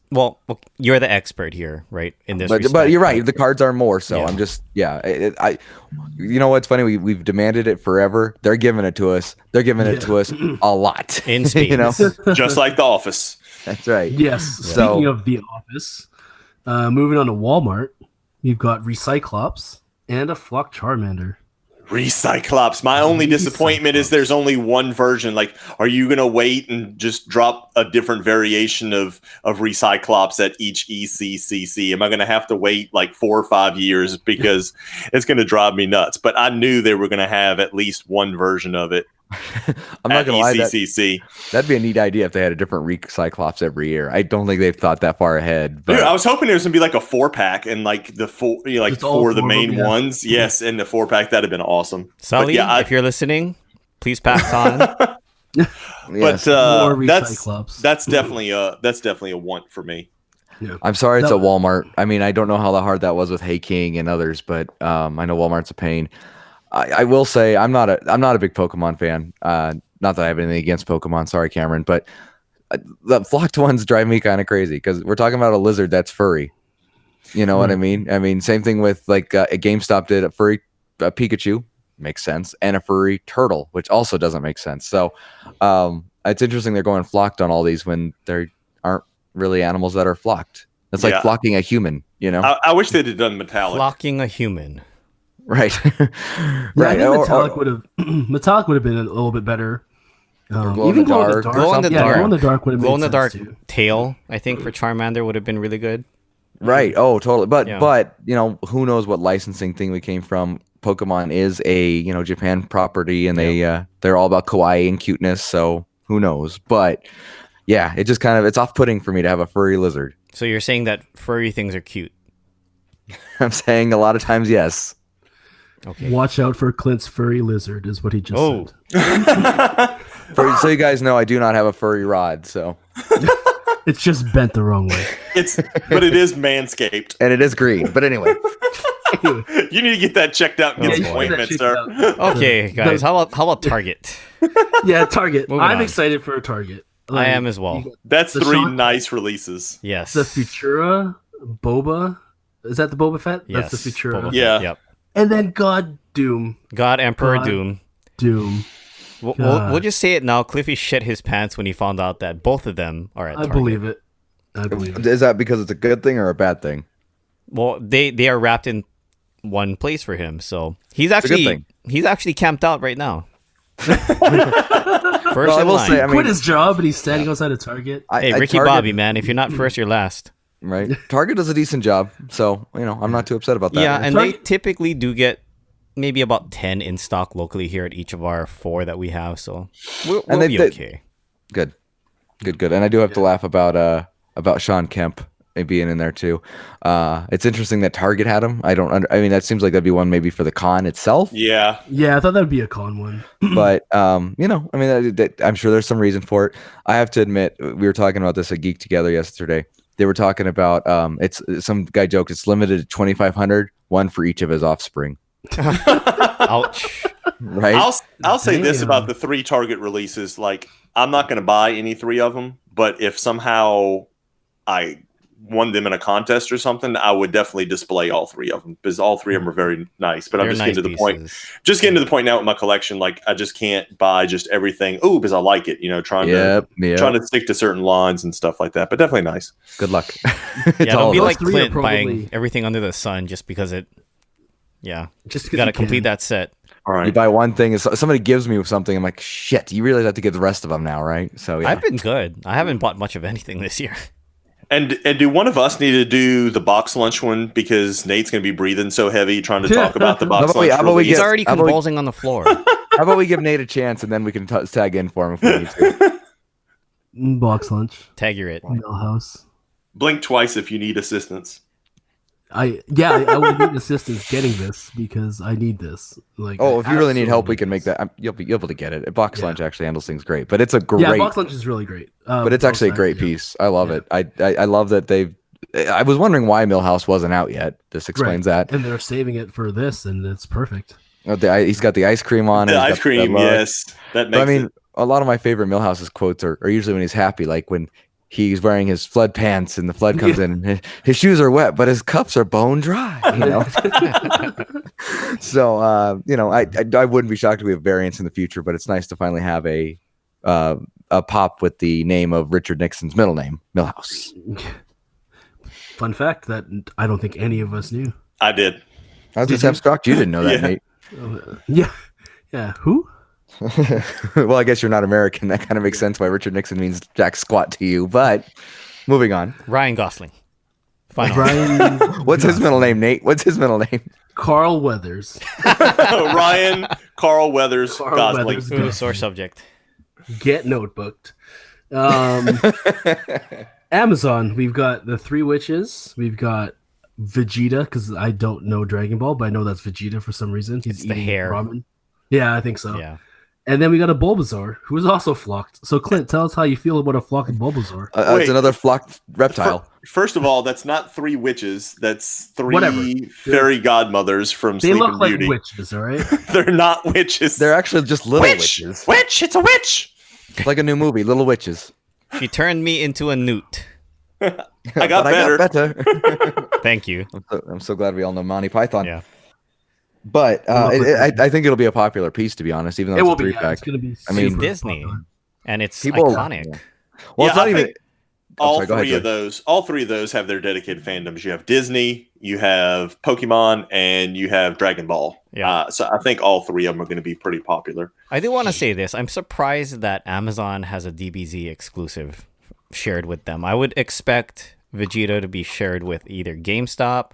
you're the expert here, right? In this, But respect, you're right. The cards are more so. Yeah. I'm just you know what's funny? We've demanded it forever. They're giving it to us. They're giving it to us a lot. In spades. just like The Office. That's right. Yes. So- Speaking of The Office, moving on to Walmart, you've got Recyclops and a Flock Charmander. Recyclops. My only disappointment is there's only one version. Like, are you gonna wait and just drop a different variation of Recyclops at each ECCC? Am I gonna have to wait like 4 or 5 years because it's gonna drive me nuts? But I knew they were gonna have at least one version of it. I'm not gonna lie. ECCC. That'd be a neat idea if they had a different Recyclops every year. I don't think they've thought that far ahead. But Dude, I was hoping there was gonna be like a 4-pack and like the Just all four of the four of main them, yeah. ones. Yes, and the 4-pack that'd have been awesome. Sally, But if you're listening, please pass on. yes. But More that's Recyclops. definitely a want for me. Yeah. I'm sorry, it's That- a Walmart. I mean, I don't know how hard that was with Hey King and others, but I know Walmart's a pain. I will say I'm not a big Pokemon fan. Not that I have anything against Pokemon. Sorry, Cameron, but the flocked ones drive me kind of crazy because we're talking about a lizard that's furry. You know what I mean? I mean, same thing with like a GameStop did a furry Pikachu, makes sense, and a furry turtle, which also doesn't make sense. So it's interesting they're going flocked on all these when there aren't really animals that are flocked. It's like flocking a human, you know? I wish they'd have done metallic. Flocking a human. Right. Yeah, right. I think metallic would have been a little bit better. glow in Even the dark. Glow in the Yeah, dark. glow in the dark would have made Glow in the sense dark too. tail, I think, for Charmander would have been really good. Right. Oh, totally. But Yeah. but who knows what licensing thing we came from? Pokemon is a Japan property, and they're all about kawaii and cuteness. So Who knows? But yeah, it just it's off-putting for me to have a furry lizard. So you're saying that furry things are cute? I'm saying a lot of times yes. Okay. Watch out for Clint's furry lizard is what he just said. So you guys know I do not have a furry rod, so It's just bent the wrong way. But it is manscaped. and it is green. But anyway, You need to get that checked out and get Yeah, some you should ointment, check sir. it out. Okay, guys. How about Target? Yeah, Target. Moving I'm on. excited for Target. I am as well. That's The 3 Sean- nice releases. Yes. The Futura, Boba. Is that the Boba Fett? Yes. That's the Futura. Boba Fett, Yeah. Yep. And then God Doom. God Emperor God. Doom. We'll God. just say it now. Cliffy shit his pants when he found out that both of them are at I Target. believe it. I believe it. is that because it's a good thing or a bad thing? Well, they are wrapped in one place for him, so he's a good actually thing. camped out right now. First Well, I in will line. say, I Quit mean, his job and he's standing outside of Target. Hey, Ricky Target- Bobby, man, if you're not first, you're last. right? Target does a decent job, so I'm not too upset about that. Yeah, and they Target- typically do get maybe about 10 in stock locally here at each of our 4 that we have, so we'll And they- be they- okay. Good. And I do have to laugh about Sean Kemp being in there too. It's interesting that Target had him. I mean, that seems like that'd be one maybe for the con itself. Yeah. Yeah, I thought that would be a con one. But I mean, I'm sure there's some reason for it. I have to admit, we were talking about this at Geek Together yesterday. They were talking about it's some guy joked it's limited to 2,500, one for each of his offspring. Ouch. Right? I'll say this Damn. about the 3 Target releases. Like, I'm not going to buy any 3 of them, but if somehow I won them in a contest or something, I would definitely display all 3 of them because all 3 of them are very nice. But I'm They're just nice getting to the point. pieces. Just getting to the point now with my collection. Like, I just can't buy just everything. Oh, because I like it. Trying Yep. to stick to certain lines and stuff like that. But definitely nice. Good luck. Yeah, don't be those like 3 are Clint probably- buying everything under the sun just because it. Yeah, Just you 'cause got to you can. complete that set. All You right. buy one thing, and somebody gives me something. I'm like, shit. You really have to get the rest of them now, right? So yeah. I've been good. I haven't bought much of anything this year. And do one of us need to do the box lunch one because Nate's going to be breathing so heavy trying to talk about the box How about we- lunch how about we release. He's Yes. already How about we- convulsing on the floor. How about we give Nate a chance, and then we can tag in for him if we need to. Box lunch. Tag your it. Millhouse. Blink twice if you need assistance. I would need assistance getting this because I need this. Like, Oh, if you really need help, we absolutely can make this. that. You'll be able to get it. Box Yeah. Lunch actually handles things great, but it's a great. Yeah, box lunch is really great. but it's actually a great yeah. piece. I love Yeah. it. I love that they've. I was wondering why Millhouse wasn't out yet. This explains that. And they're saving it for this, and it's perfect. He's got the ice cream on. The and he's ice got cream, mug. yes. That But makes I mean, it. a lot of my favorite Millhouse's quotes are usually when he's happy, like when he's wearing his flood pants and the flood comes in. And his shoes are wet, but his cups are bone dry. So I wouldn't be shocked if we have variants in the future, but it's nice to finally have a pop with the name of Richard Nixon's middle name, Millhouse. Fun fact that I don't think any of us knew. I did. I was just abstract. You didn't know that, Yeah. Nate. Yeah. Who? Well, I guess you're not American. That kind of makes sense why Richard Nixon means jack squat to you. But moving on. Ryan Gosling. Final. Ryan. What's his middle name, Nate? What's his middle name? Carl Weathers. Ryan, Carl Weathers, Carl Gosling. Weathers. Ooh, sore subject. Get notebooked. Amazon. We've got the 3 Witches. We've got Vegeta because I don't know Dragon Ball, but I know that's Vegeta for some reason. He's It's the eating hair. ramen. Yeah, I think so. Yeah. And then we got a Bulbasaur who is also flocked. So Clint, tell us how you feel about a flocked Bulbasaur. Wait. It's another flocked reptile. First of all, that's not 3 witches. That's 3 Whatever. fairy godmothers from They Sleeping look like Beauty. witches, all right? They're not witches. They're actually just little witch. witches. Witch. It's a witch. It's like a new movie, Little Witches. She turned me into a newt. I got But better. Thank you. I'm so glad we all know Monty Python. Yeah. But I think it'll be a popular piece, to be honest, even though It it's will a be. 3-pack. It's going to be. I mean, It's super Disney. popular. And it's People- iconic. Yeah. Well, it's Yeah, not I even. think I'm all sorry, go ahead, 3 of Joey. those, all 3 of those have their dedicated fandoms. You have Disney, you have Pokemon, and you have Dragon Ball. Yeah. So I think all 3 of them are going to be pretty popular. I do want to say this. I'm surprised that Amazon has a DBZ exclusive shared with them. I would expect Vegeta to be shared with either GameStop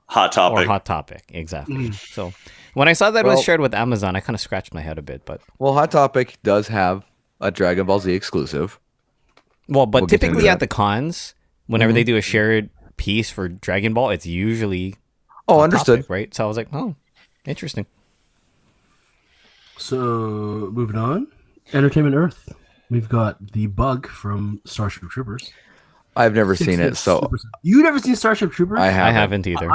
Hot or topic. Hot Topic. Exactly. So when I saw that it was Well- shared with Amazon, I kind of scratched my head a bit. But Well, Hot Topic does have a Dragon Ball Z exclusive. Well, but We'll get into typically at that. the cons, whenever they do a shared piece for Dragon Ball, it's usually Oh, a understood. topic, right? So I was like, oh, interesting. So moving on, Entertainment Earth. We've got the Bug from Starship Troopers. I've never seen it, so you never seen Starship Troopers? I I haven't. haven't either.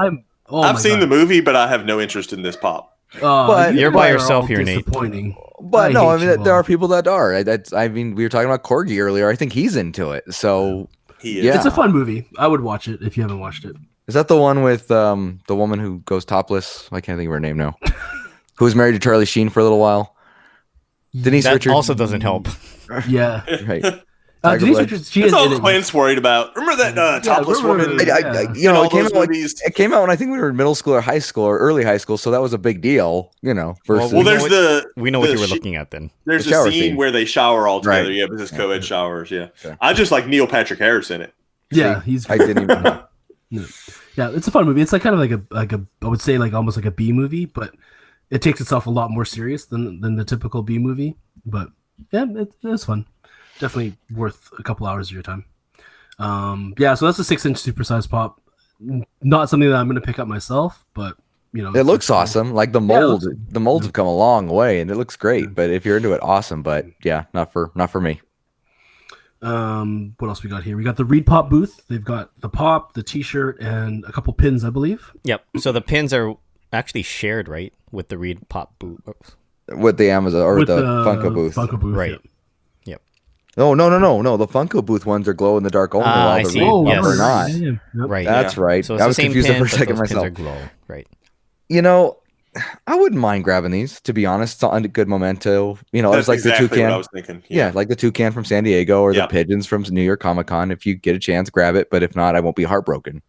I've seen the movie, but I have no interest in this pop. But you're by guys are yourself all here, Nate. disappointing. But no, I hate mean you there all. are people that are. I mean, we were talking about Corgi earlier. I think he's into it. So He is. Yeah. It's a fun movie. I would watch it if you haven't watched it. is that the one with the woman who goes topless? I can't think of her name now. Who was married to Charlie Sheen for a little while? Denise That Richards. also doesn't help. Yeah. Right. Denise Blood. Richards, she That's is all in it. Clint's worried about. Remember that topless remember woman? that. You know, all it came those out. movies. It came out when I think we were in middle school or high school or early high school, so that was a big deal. You know, versus Well, there's We know what you were the looking at then. There's the a shower scene scene. where they shower all together. Right. Yeah, because it's co-ed showers. Yeah, Okay. I just like Neil Patrick Harris in it. Yeah, he's. I didn't even know. Yeah, it's a fun movie. It's like kind of like a I would say like almost like a B movie, but it takes itself a lot more serious than the typical B movie. But yeah, it's fun. Definitely worth a couple hours of your time. Yeah, so that's a 6-inch supersized pop. Not something that I'm going to pick up myself, but you know, It looks awesome. Like the Yeah, it mold, looks- the molds have come a long way, and it looks great. But if you're into it, awesome. But yeah, not for me. What else we got here? We got the Reed Pop booth. They've got the pop, the T-shirt, and a couple pins, I believe. Yep. So the pins are actually shared, right, with the Reed Pop boot. With the Amazon or With the Funko booth. Funko booth, Right. yeah. Yep. No. The Funko booth ones are glow in the dark only, Ah, while I the see. Reed Oh, Pop Yes. are not. Yeah. Yep. Right. That's right. So it's I the was same confused pin, there for a but second those pins myself. are glow. Right. You know, I wouldn't mind grabbing these. To be honest, it's a good memento. You know, That's it's like exactly the toucan. what I was thinking. Yeah, like the toucan from San Diego or Yeah. the pigeons from New York Comic Con. If you get a chance, grab it. But if not, I won't be heartbroken.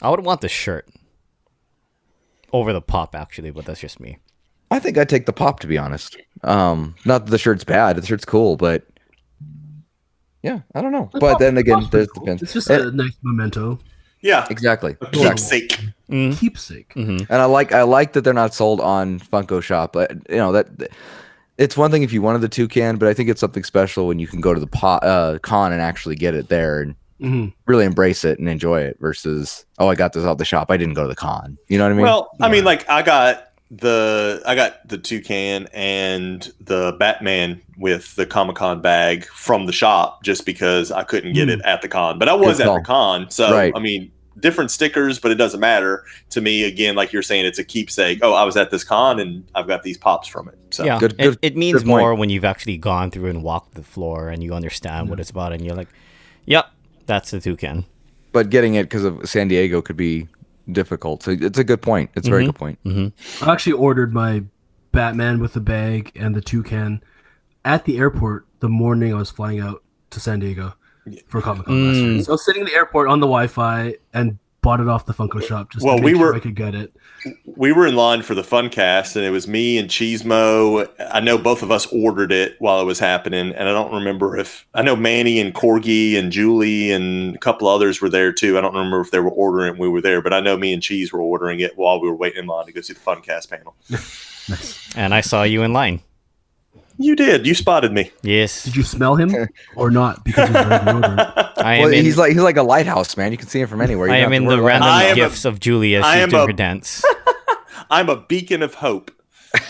I would want the shirt over the pop, actually, but that's just me. I think I'd take the pop, to be honest. Not that the shirt's bad. The shirt's cool, but yeah, I don't know. But then again, Pop's pretty there's the cool. pins. It's just And- a nice memento, Yeah, exactly. a Exactly. keepsake. keepsake. And I like that they're not sold on Funko Shop. But you know that it's one thing if you wanted the toucan, but I think it's something special when you can go to the con and actually get it there and really embrace it and enjoy it. Versus, oh, I got this off the shop. I didn't go to the con. You know what I mean? Well, I mean, like I got the toucan and the Batman with the Comic-Con bag from the shop just because I couldn't get it at the con. But I was Good at call. the con, so Right. I mean, different stickers, but it doesn't matter to me. Again, like you're saying, it's a keepsake. Oh, I was at this con and I've got these pops from it. So Yeah, Good- it means good point. more when you've actually gone through and walked the floor and you understand what it's about, and you're like, "Yep, that's the toucan." But getting it because of San Diego could be difficult. So it's a good point. It's a very good point. I actually ordered my Batman with the bag and the toucan at the airport the morning I was flying out to San Diego for Comic-Con last year. So I was sitting in the airport on the Wi-Fi and bought it off the Funko Shop just Well, to make sure I could get it. we were in line for the Funcast, and it was me and Cheesemo. I know both of us ordered it while it was happening, and I don't remember if I know Manny and Corgi and Julie and a couple others were there too. I don't remember if they were ordering it when we were there, but I know me and Cheese were ordering it while we were waiting in line to go see the Funcast panel. And I saw you in line. You did. You spotted me. Yes, Did you smell him or not? Because he's already ordered. I am. Well, in, he's like a lighthouse, man. You can see him from anywhere. You I don't am have to in worry the about random I am a- gifts of Julie as I she's am doing a- her dance. I'm a beacon of hope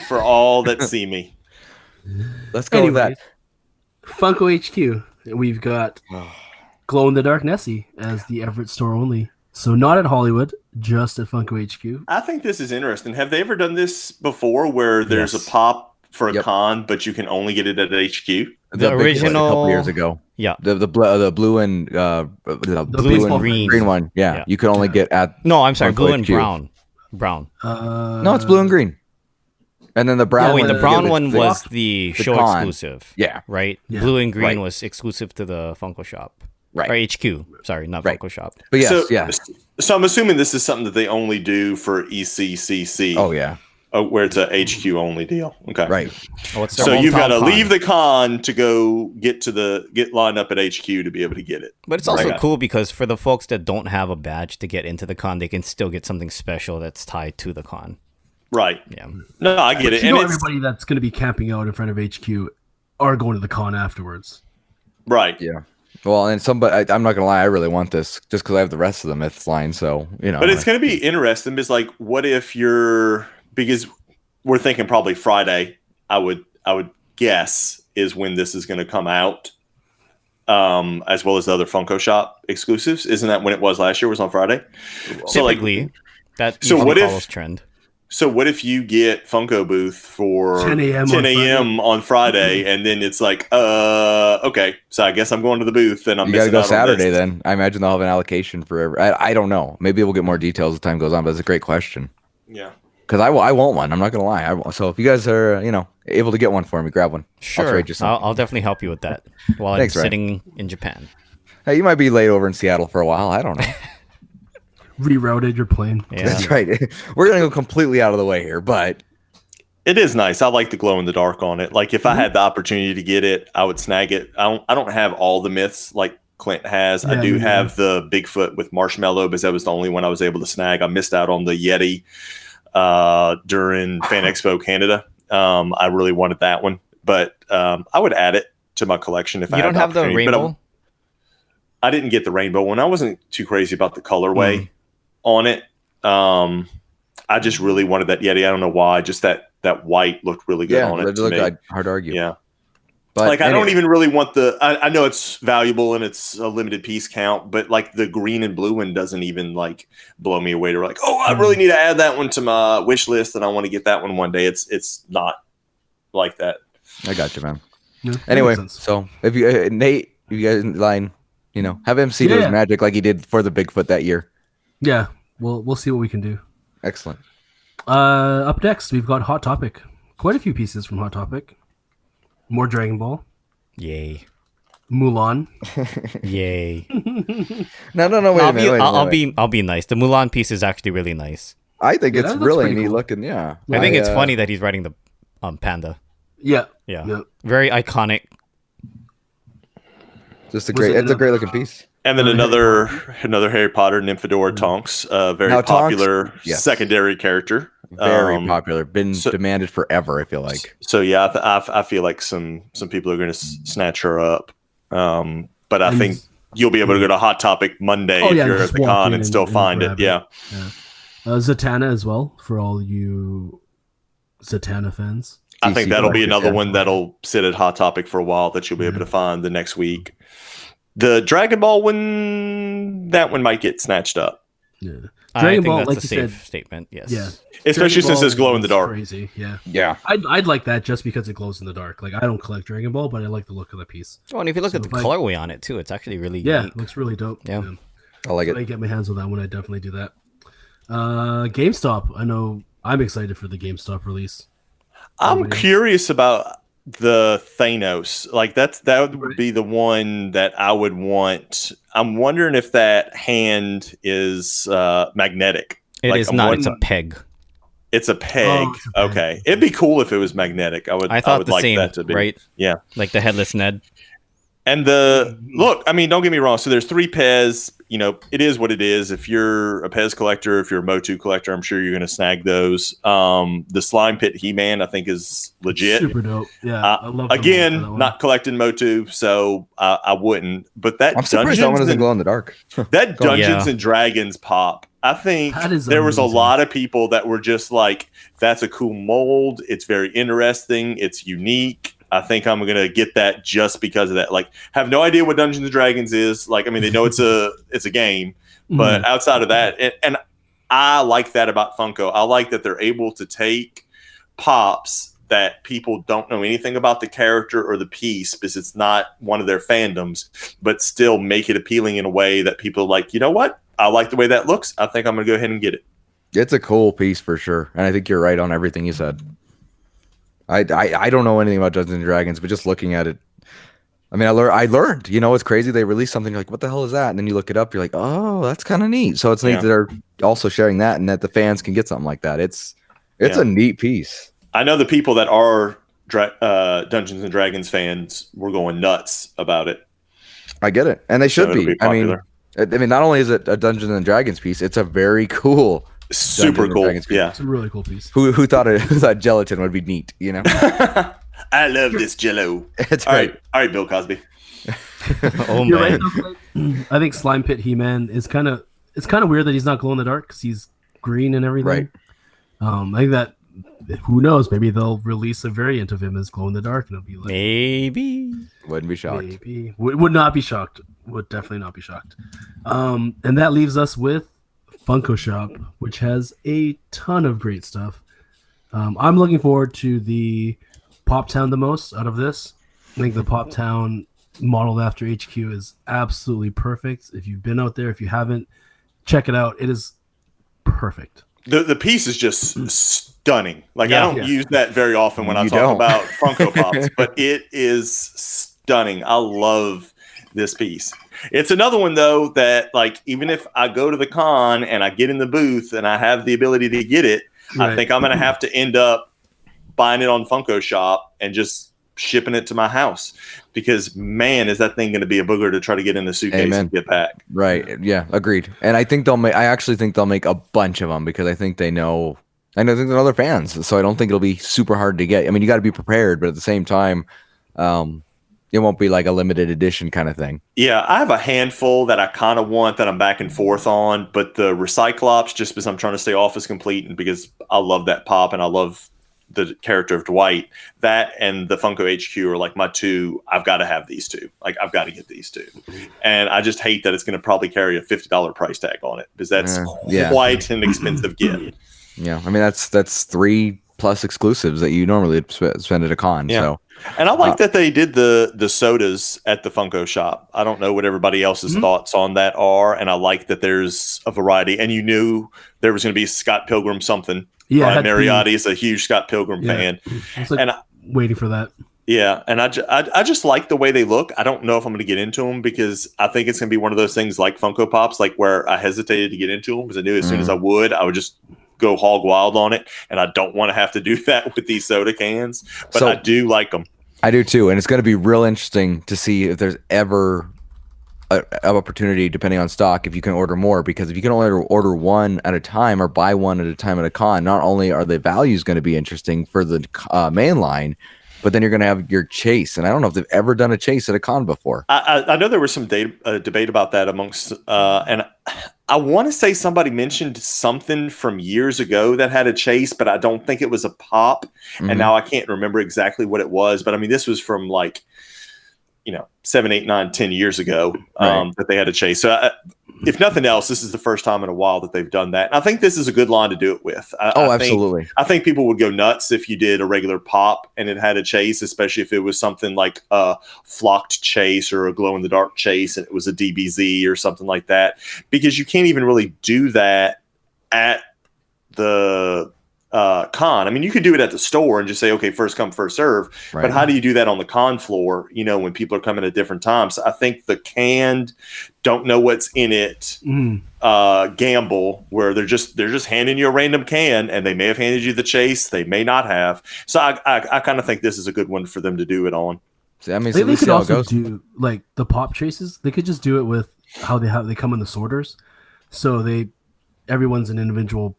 for all that see me. it. Let's go with Anyways, that. Funko HQ. We've got Glow in the Dark Nessie as the Everett store only. So not at Hollywood, just at Funko HQ. I think this is interesting. Have they ever done this before where there's Yes. a pop for a Yep. con, but you can only get it at HQ? The big one original- a couple years ago. Yeah. The blue and the blue baseball and green. green one. Yeah, Yeah. you could only get at. No, I'm sorry, Funko blue and HQ. brown. Brown. No, it's blue and green. And then the brown. Oh wait, one, the you brown get one the- was the show con. exclusive. Yeah. Right. Yeah. Blue and green Right. was exclusive to the Funko Shop. Right. Or HQ. Sorry, not Right. Funko Shop. But yes, so, yeah. So I'm assuming this is something that they only do for ECCC. Oh yeah. Where it's a HQ only deal. Okay. Right. Oh, it's their So you've hometown got to con. leave the con to go get lined up at HQ to be able to get it. But it's also Right. cool because for the folks that don't have a badge to get into the con, they can still get something special that's tied to the con. Right. Yeah. No, I get it. You And know it's everybody that's going to be camping out in front of HQ are going to the con afterwards. Right. Yeah. Well, and I'm not gonna lie, I really want this just because I have the rest of the myths line. So But it's going to be interesting. Because like, what if because we're thinking probably Friday. I would guess is when this is going to come out, as well as the other Funko Shop exclusives. Isn't that when it was last year? Was on Friday. So Typically, that so usually what if- follows trend. So what if you get Funko Booth for 10 a.m. 10 a.m. on Friday, and then it's like, okay, so I guess I'm going to the booth, and I'm you gotta missing go out on Saturday this. then. I imagine they'll have an allocation for I don't know. Maybe we'll get more details as time goes on, but it's a great question. Yeah. Because I want one. I'm not gonna lie. So if you guys are able to get one for me, grab one. Sure, I'll trade you something. I'll definitely help you with that while Thanks, I'm Ryan. sitting in Japan. Hey, you might be late over in Seattle for a while. I don't know. Rerouted your plane. Yeah. That's right. We're gonna go completely out of the way here, but It is nice. I like the glow in the dark on it. Like if I had the opportunity to get it, I would snag it. I don't have all the myths like Clint has. I Yeah, do me have the Bigfoot with marshmallow, because that was the only one I was able to snag. I missed out on the Yeti during Fan Expo Canada. I really wanted that one, but I would add it to my collection if I You had don't have the opportunity. But rainbow? I didn't get the rainbow one. I wasn't too crazy about the colorway on it. I just really wanted that Yeti. I don't know why. Just that white looked really good on it. To me. hard to argue. Yeah. But Like I don't even really want I know it's valuable and it's a limited piece count, but like the green and blue one doesn't even like blow me away to like, oh, I really need to add that one to my wish list and I want to get that one day. It's not like that. I got you, man. Yeah, that Anyway, makes sense. so if you Nate, if you guys in line, have him see to his Yeah. magic like he did for the Bigfoot that year. Yeah, we'll see what we can do. Excellent. Up next, we've got Hot Topic. Quite a few pieces from Hot Topic. More Dragon Ball. Yay. Mulan. Yay. No, wait a minute. I'll be nice. The Mulan piece is actually really nice. I think Yeah, it's that looks really pretty neat cool. looking. Yeah, I think it's funny that he's riding the panda. Yeah. Yeah. Yeah. Very iconic. Just Was it it's a great another- looking piece. And then another Harry Potter Nymphadora Tonks, very Now, Tonks, popular yes. secondary character. Very popular. Been so- demanded forever. I feel like. So yeah, I feel like some people are going to snatch her up. But I And- think you'll be able to go to Hot Topic Monday Oh, if yeah, you're just at the walk con in and still and find it. grab Yeah. Zatanna as well, for all you Zatanna fans. I think DC that'll be collectors, another yeah. one that'll sit at Hot Topic for a while that you'll be able to find the next week. The Dragon Ball one, that one might get snatched up, Yeah. I Dragon think Ball, that's like a you safe said, statement. Yes. yeah. especially Dragon since it's Ball glow in the is dark. Crazy, yeah. Yeah. I'd like that just because it glows in the dark. Like I don't collect Dragon Ball, but I like the look of the piece. Oh, and if you look So at the if I- colorway on it too, it's actually really Yeah, unique. looks really dope. Yeah. I like If I it. get my hands on that one, I definitely do that. GameStop. I know I'm excited for the GameStop release. I'm curious about the Thanos. Like that would be the one that I would want. I'm wondering if that hand is magnetic. It Like, is I'm not. It's a wondering- peg. It's a peg. Oh, it's a peg. Okay, it'd be cool if it was magnetic. I I thought would the like same, that to be right? Yeah. Like the headless Ned. And the look, I mean, don't get me wrong. So there's 3 Pez. It is what it is. If you're a Pez collector, if you're a Motu collector, I'm sure you're going to snag those. The Slime Pit He-Man, I think, is legit. Super dope. Yeah. I love the mold for that Again, one. not collecting Motu, so I wouldn't. But that I'm surprised that one doesn't glow in the dark. that Go on. Dungeons Yeah. and Dragons pop. I think That is there was a amazing. lot of people that were just like, "That's a cool mold. It's very interesting. It's unique." I think I'm gonna get that just because of that. Like, have no idea what Dungeons and Dragons is. Like, I mean, they know it's a game, but outside of that, and I like that about Funko. I like that they're able to take pops that people don't know anything about the character or the piece because it's not one of their fandoms, but still make it appealing in a way that people are like, you know what? I like the way that looks. I think I'm gonna go ahead and get it. It's a cool piece for sure, and I think you're right on everything you said. I don't know anything about Dungeons and Dragons, but just looking at it, I mean, I learned. It's crazy. They release something, you're like, what the hell is that? And then you look it up, you're like, oh, that's kind of neat. So it's neat Yeah. that they're also sharing that, and that the fans can get something like that. It's Yeah. a neat piece. I know the people that are Dungeons and Dragons fans were going nuts about it. I get it, and they should it'll be. be popular. I mean, not only is it a Dungeons and Dragons piece, it's a very cool. Super Dungeons and cool. Dragons piece. Yeah. It's a really cool piece. Who thought gelatin would be neat? I love this Jello. It's All great. right, Bill Cosby. Oh You're man. right. Though, I think Slime Pit He-Man is kind of weird that he's not glow in the dark because he's green and everything. Right. I think that who knows? Maybe they'll release a variant of him as glow in the dark, and it'll be like Maybe. Wouldn't be shocked. maybe would not be shocked. Would definitely not be shocked. And that leaves us with Funko Shop, which has a ton of great stuff. I'm looking forward to the Pop Town the most out of this. I think the Pop Town modeled after HQ is absolutely perfect. If you've been out there, if you haven't, check it out. It is perfect. The piece is just stunning. Like I don't use that very often when I You talk don't. about Funko Pops, but it is stunning. I love this piece. It's another one though that like even if I go to the con and I get in the booth and I have the ability to get it, I think I'm gonna have to end up buying it on Funko Shop and just shipping it to my house because man, is that thing going to be a booger to try to get in the suitcase and get back. Right. Yeah. Agreed. And I think I actually think they'll make a bunch of them because I think they know, I think they're other fans. So I don't think it'll be super hard to get. I mean, you got to be prepared, but at the same time, it won't be like a limited edition kind of thing. Yeah. I have a handful that I kind of want that I'm back and forth on, but the Recyclops, just because I'm trying to stay Office Complete and because I love that pop and I love the character of Dwight, that and the Funko HQ are like my two. I've got to have these two. Like I've got to get these two. And I just hate that it's going to probably carry a $50 price tag on it because that's quite an expensive gift. Yeah. I mean, that's 3+ exclusives that you normally spend at a con. Yeah. So, and I like that they did the sodas at the Funko Shop. I don't know what everybody else's thoughts on that are. And I like that there's a variety and you knew there was going to be Scott Pilgrim something. Yeah, Brian Mariotti is a huge Scott Pilgrim fan. I was like, waiting for that. Yeah, and I just like the way they look. I don't know if I'm going to get into them because I think it's going to be one of those things like Funko Pops, like where I hesitated to get into them because I knew as soon as I would just go hog wild on it, and I don't want to have to do that with these soda cans. But I do like them. I do too, and it's going to be real interesting to see if there's ever an opportunity, depending on stock, if you can order more. Because if you can only order one at a time or buy one at a time at a con, not only are the values going to be interesting for the main line, but then you're going to have your chase. And I don't know if they've ever done a chase at a con before. I know there was some debate about that amongst, and I want to say somebody mentioned something from years ago that had a chase, but I don't think it was a pop. And now I can't remember exactly what it was. But I mean, this was from like, 7, 8, 9, 10 years ago that they had a chase. So if nothing else, this is the first time in a while that they've done that. And I think this is a good line to do it with. Absolutely. I think people would go nuts if you did a regular pop and it had a chase, especially if it was something like a flocked chase or a glow in the dark chase and it was a DBZ or something like that, because you can't even really do that at the con. I mean, you could do it at the store and just say, okay, first come, first serve. Right. But how do you do that on the con floor, when people are coming at different times? I think the canned don't know what's in it gamble where they're just handing you a random can and they may have handed you the chase. They may not have. So I kind of think this is a good one for them to do it on. See, I mean, they could also do like the pop chases. They could just do it with how they come in the sorters. So everyone's an individual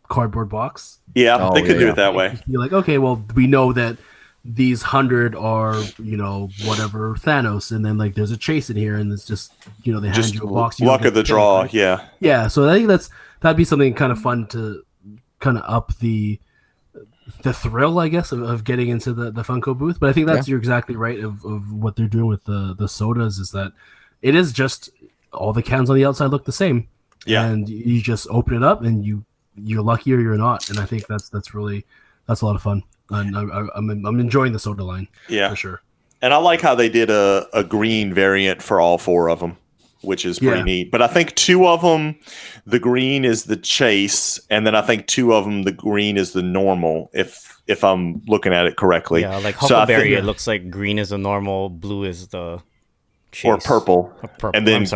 cardboard box. Yeah, they could do it that way. You're like, okay, well, we know that these 100 are, whatever Thanos, and then like there's a chase in here, and it's just, they hand you a box. Luck of the draw, yeah. Yeah, so I think that'd be something kind of fun to kind of up the thrill, I guess, of getting into the Funko booth. But I think you're exactly right of what they're doing with the sodas is that it is just all the cans on the outside look the same. Yeah, and you just open it up and you're lucky or you're not, and I think that's a lot of fun, and I'm enjoying the soda line, for sure. And I like how they did a green variant for all 4 of them, which is pretty neat. But I think 2 of them, the green is the chase, and then I think 2 of them, the green is the normal. If I'm looking at it correctly, like Huckleberry, it looks like green is the normal, blue is the chase. Or purple. And then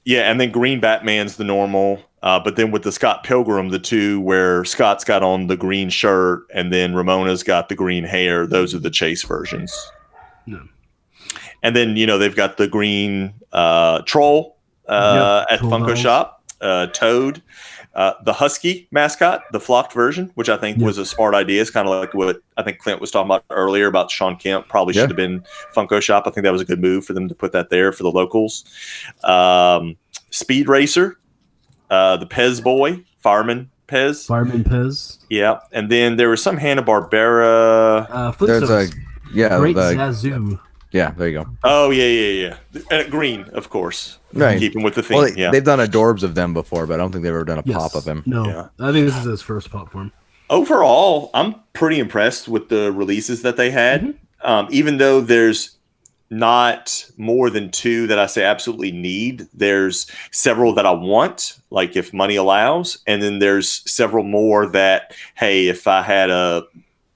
and then green Batman's the normal. But then with the Scott Pilgrim, the 2 where Scott's got on the green shirt and then Ramona's got the green hair, those are the chase versions. No. And then, they've got the green troll at Funko Shop. Toad, the Husky mascot, the flocked version, which I think was a smart idea. It's kind of like what I think Clint was talking about earlier about Sean Kemp. Probably should have been Funko Shop. I think that was a good move for them to put that there for the locals. Speed Racer, the Pez boy, Fireman Pez. Yeah, and then there was some Hanna-Barbera. There's a Great Zazu. Yeah, there you go. Oh yeah. And green, of course. Right. Keeping with the theme. Well, they've done adorbs of them before, but I don't think they've ever done a pop of him. No, I think this is his first pop for him. Overall, I'm pretty impressed with the releases that they had. Even though there's not more than 2 that I say absolutely need, there's several that I want, like if money allows, and then there's several more that, hey, if I had a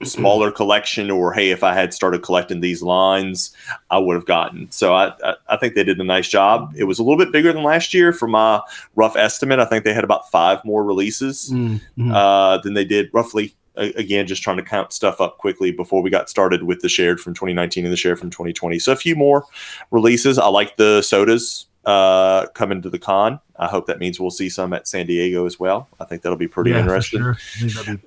smaller collection, or hey, if I had started collecting these lines, I would have gotten. So I think they did a nice job. It was a little bit bigger than last year for my rough estimate. I think they had about 5 more releases than they did roughly. Again, just trying to count stuff up quickly before we got started with the shared from 2019 and the shared from 2020. So a few more releases. I like the sodas coming to the con. I hope that means we'll see some at San Diego as well. I think that'll be pretty interesting. For sure. I think that'd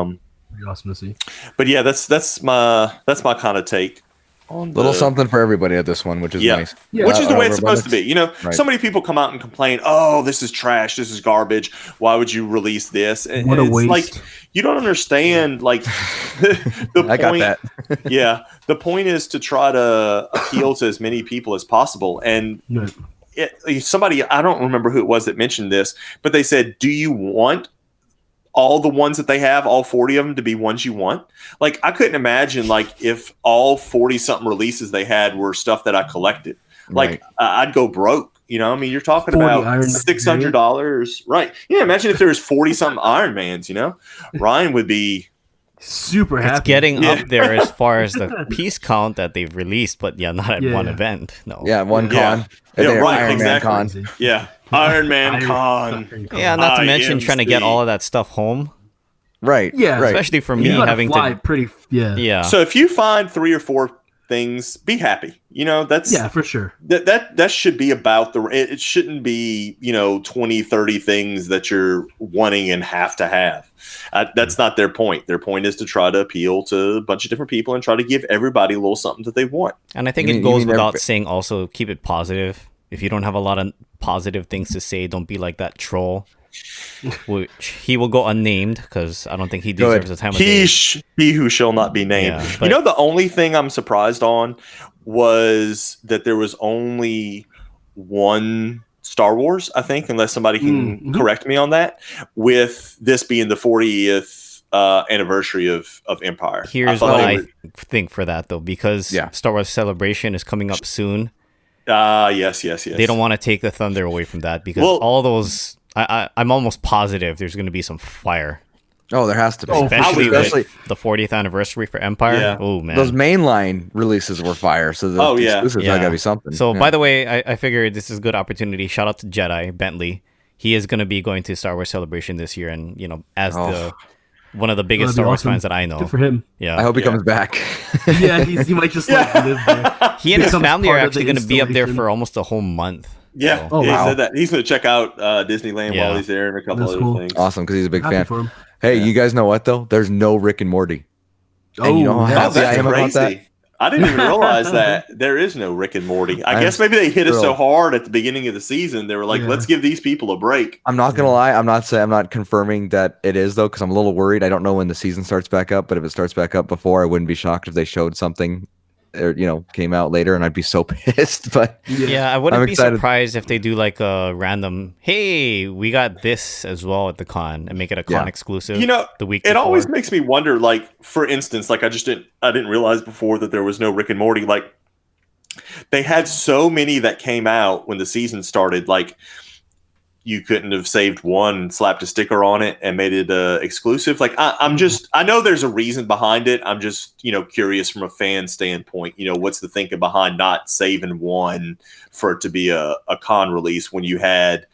be pretty awesome to see. But yeah, that's my kind of take on little something for everybody at this one, which is nice. Yeah. Which is the way it's supposed to be. You know, so many people come out and complain, "Oh, this is trash. This is garbage. Why would you release this?" And what a it's waste. like you don't understand. Like the I got that. The point is to try to appeal to as many people as possible. And somebody, I don't remember who it was that mentioned this, but they said, "Do you want all the ones that they have, all 40 of them, to be ones you want?" Like, I couldn't imagine, like, if all 40 something releases they had were stuff that I collected. Like, I'd go broke. You know, I mean, you're talking about $600, right? Yeah, imagine if there was 40 something Iron Mans. You know, Ryan would be super happy. It's getting up there as far as the piece count that they've released, but not at one event. No. Yeah, one con. Right, Iron Man con. Yeah. Iron Man con. Yeah, not to mention trying to get all of that stuff home. Right. Yeah. Right. Especially for me having fly to pretty. Yeah. So if you find 3 or 4 things, be happy. You know, that's for sure. That should be about it shouldn't be, 20, 30 things that you're wanting and have to have. That's not their point. Their point is to try to appeal to a bunch of different people and try to give everybody a little something that they want. And I think it goes without saying also, keep it positive. If you don't have a lot of positive things to say, don't be like that troll, which he will go unnamed because I don't think he deserves the time of day. He who shall not be named. Yeah, the only thing I'm surprised on was that there was only one Star Wars, I think, unless somebody can correct me on that, with this being the 40th anniversary of Empire. Here's what I think for that, though, because Star Wars Celebration is coming up soon. Yes. They don't want to take the thunder away from that because all those, I'm almost positive there's going to be some fire. Oh, there has to be. Especially with the 40th anniversary for Empire. Yeah. Oh, man. Those mainline releases were fire, so the exclusives got to be something. So, by the way, I figured this is a good opportunity. Shout out to Jedi, Bentley. He is going to be going to Star Wars Celebration this year, and, as one of the biggest Star Wars fans that I know. Good for him. Yeah. I hope he comes back. He might just live there. He and his family are actually going to be up there for almost a whole month. Yeah, so. He said that he's going to check out Disneyland while he's there and a couple other things. Awesome, because he's a big Happy fan. for him. Hey, you guys know what though? There's no Rick and Morty. And you know how happy I am about that? I didn't even realize that there is no Rick and Morty. I guess maybe they hit us so hard at the beginning of the season. They were like, let's give these people a break. I'm not gonna lie. I'm not confirming that it is though, because I'm a little worried. I don't know when the season starts back up, but if it starts back up before, I wouldn't be shocked if they showed something, or came out later, and I'd be so pissed. But I wouldn't be surprised if they do like a random, hey, we got this as well at the con, and make it a con exclusive. The week before. It always makes me wonder. Like, for instance, like I didn't realize before that there was no Rick and Morty. Like, they had so many that came out when the season started. Like, you couldn't have saved one and slapped a sticker on it and made it exclusive. Like, I know there's a reason behind it. I'm just, curious from a fan standpoint, what's the thinking behind not saving one for it to be a con release when you had,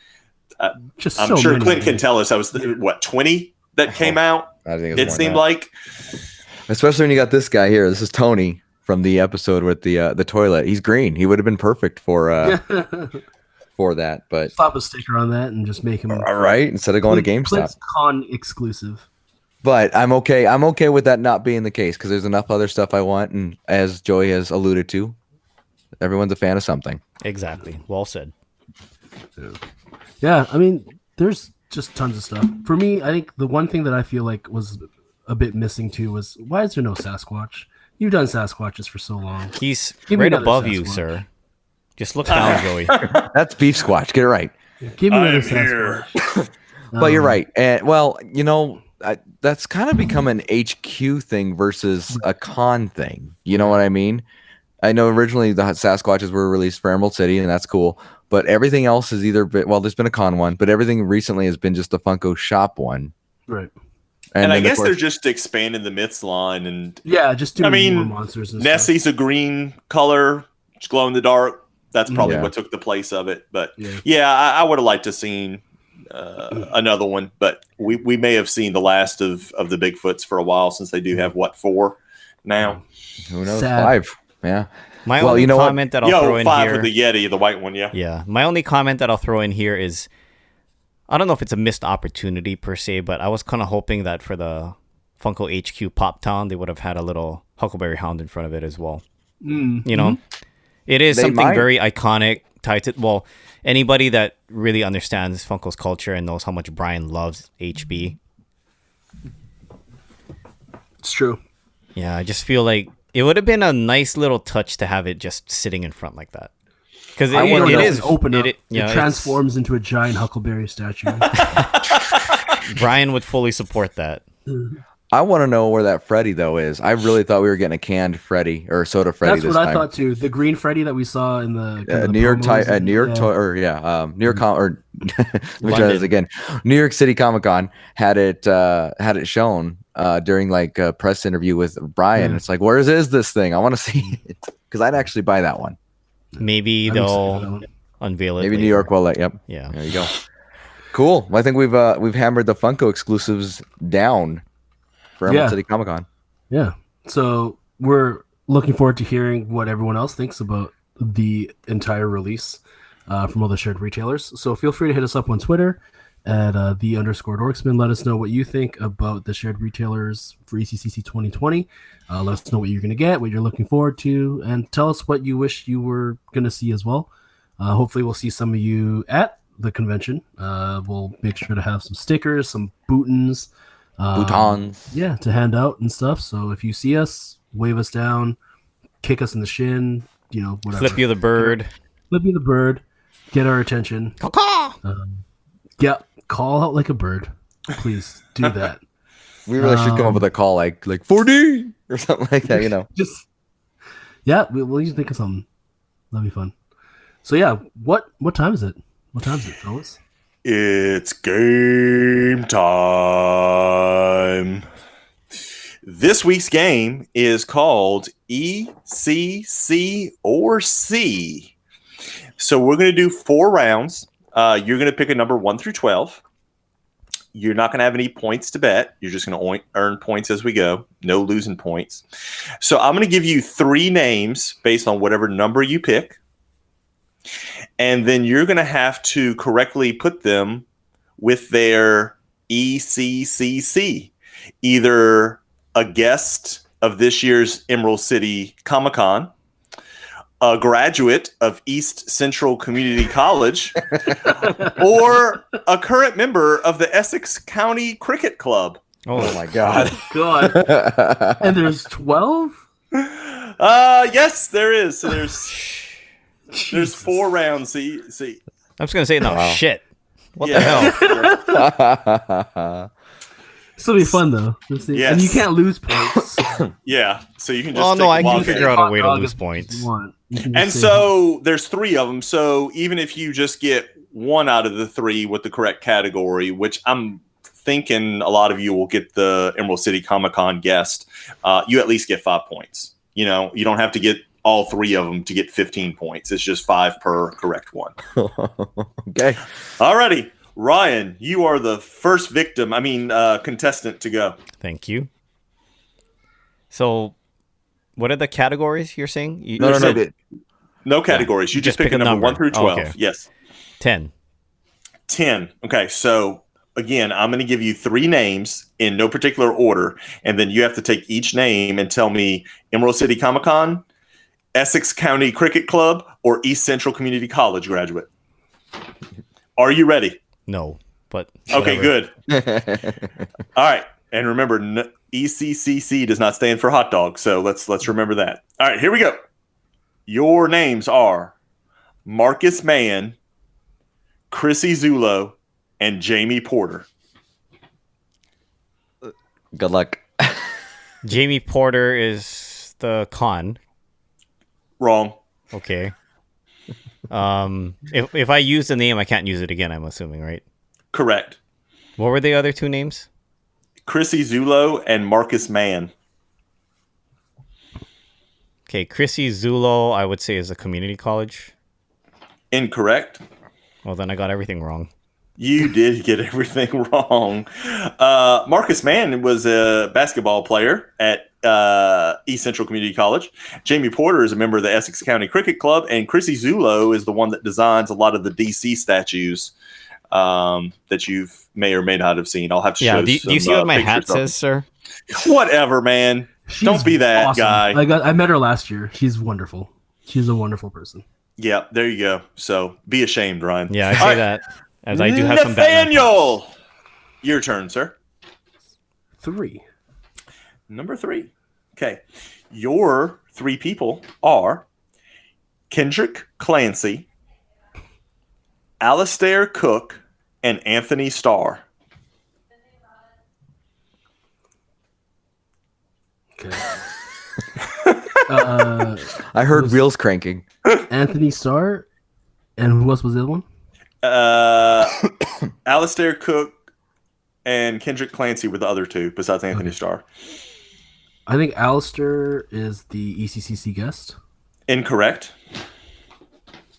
I'm sure Clint can tell us, I was 20 that came out. I think it seemed like, especially when you got this guy here. This is Tony from the episode with the toilet. He's green. He would have been perfect for for that. But Slap a sticker on that and just make him all right, instead of going to GameStop. Con exclusive. But I'm okay. I'm okay with that not being the case because there's enough other stuff I want, and as Joey has alluded to, everyone's a fan of something. Exactly. Well said. Yeah, I mean, there's just tons of stuff. For me, I think the one thing that I feel like was a bit missing too was why is there no Sasquatch? You've done Sasquatches for so long. He's Give me right another above you, Sasquatch. sir. Just look down, Joey. That's Beef Squatch. Get it right. Give me another I'm here. Sasquatch. But you're right. And well, you know, that's kind of become an HQ thing versus a con thing. You know what I mean? I know originally the Sasquatches were released for Emerald City, and that's cool. But everything else is either well, there's been a con one, but everything recently has been just a Funko Shop one. Right. And I then, of guess course, they're just expanding the myths line, and Yeah, just doing I mean, more monsters and stuff. Nessie's a green color, it's glow in the dark. That's probably Yeah. what took the place of it. But Yeah. yeah, I would have liked to seen another one. But we may have seen the last of the Bigfoots for a while since they do have 4 now. who knows? Sad. 5. Yeah. My Well, only you know what? comment that I'll throw in 5 here. with the Yeti, the white one. Yeah. Yeah. My only comment that I'll throw in here is I don't know if it's a missed opportunity per se, but I was kind of hoping that for the Funko HQ Pop Town, they would have had a little Huckleberry Hound in front of it as well. You know, it is They something might. very iconic, tied to, well, anybody that really understands Funko's culture and knows how much Brian loves HB. It's true. Yeah, I just feel like it would have been a nice little touch to have it just sitting in front like that. Because I want it to is open up. It, It transforms into a giant Huckleberry statue. Brian would fully support that. I want to know where that Freddy though is. I really thought we were getting a canned Freddy or soda Freddy That's this what time. I thought too. The green Freddy that we saw in the New York, promos and- New York, yeah. New York, or let me try London. this again. New York City Comic Con had it shown during like a press interview with Brian. Yeah. It's like, where is this thing? I want to see it because I'd actually buy that one. Maybe I'm excited for that they'll one. unveil it. Maybe New later. York will let. Yep. Yeah. There you go. Cool. Well, I think we've hammered the Funko exclusives down for Emerald Yeah. City Comic Con. Yeah. So we're looking forward to hearing what everyone else thinks about the entire release from all the shared retailers. So feel free to hit us up on Twitter at @the_Dorksman. Let us know what you think about the shared retailers for ECCC 2020. Let us know what you're going to get, what you're looking forward to, and tell us what you wish you were going to see as well. Hopefully we'll see some of you at the convention. We'll make sure to have some stickers, some bootins, Boutons. yeah, to hand out and stuff. So if you see us, wave us down, kick us in the shin, whatever. Flip you the bird. Flip you the bird, get our attention. Yeah, call out like a bird. Please do that. We really should come up with a call like 4D or something like that. Just yeah, we'll usually think of something. That'd be fun. So yeah, what time is it? What time is it, fellas? It's game time. This week's game is called ECC or C. So we're going to do 4 rounds. You're going to pick a number 1 through 12. You're not going to have any points to bet. You're just going to earn points as we go. No losing points. So I'm going to give you 3 names based on whatever number you pick. And then you're going to have to correctly put them with their ECCC. Either a guest of this year's Emerald City Comic-Con, a graduate of East Central Community College, or a current member of the Essex County Cricket Club. Oh my God. God. And there's 12? Yes, there is. So there's 4 rounds. See. I'm just gonna say no. Wow. Shit. What Yeah. the hell? This will be fun though. Let's see. Yes. And you can't lose points. Yeah. So you can just. Oh take no, a I can walk figure in. out a way to Hot lose dog points. if you want. You can just And say- so there's 3 of them. So even if you just get 1 out of the 3 with the correct category, which I'm thinking a lot of you will get the Emerald City Comic-Con guest, you at least get 5 points. You don't have to get all 3 of them to get 15 points. It's just 5 per correct one. Okay. Alrighty. Ryan, you are the first contestant to go. Thank you. So, what are the categories you're saying? You No. said- No categories. You just pick a number 1 through 12. Okay. Yes. 10. 10. Okay, so again, I'm going to give you 3 names in no particular order, and then you have to take each name and tell me Emerald City Comic Con, Essex County Cricket Club, or East Central Community College graduate. Are you ready? No, but Okay, whatever. good. All right, and remember, ECCC does not stand for hot dog, so let's remember that. All right, here we go. Your names are Marcus Mann, Chrissy Zulo, and Jamie Porter. Good luck. Jamie Porter is the con. Wrong. Okay. If I use the name, I can't use it again, I'm assuming, right? Correct. What were the other 2 names? Chrissy Zulo and Marcus Mann. Okay, Chrissy Zulo, I would say, is a community college. Incorrect. Well, then I got everything wrong. You did get everything wrong. Marcus Mann was a basketball player at East Central Community College. Jamie Porter is a member of the Essex County Cricket Club, and Chrissy Zulo is the one that designs a lot of the DC statues that you may or may not have seen. I'll have to show do you see what my hat pictures of says, sir? them. Whatever, man. Don't be that awesome. guy. I met her last year. She's wonderful. She's a wonderful person. Yeah, there you go. So be ashamed, Ryan. Yeah, I say that as I do have some Batman Nathaniel, your turn, sir. 3. Number 3. Okay. Your 3 people are Kendrick Clancy, Alistair Cook, and Anthony Starr. Okay. I heard wheels cranking. Anthony Starr, and who else was the other one? Alistair Cook and Kendrick Clancy were the other 2, besides Anthony Starr. I think Alistair is the ECCC guest. Incorrect.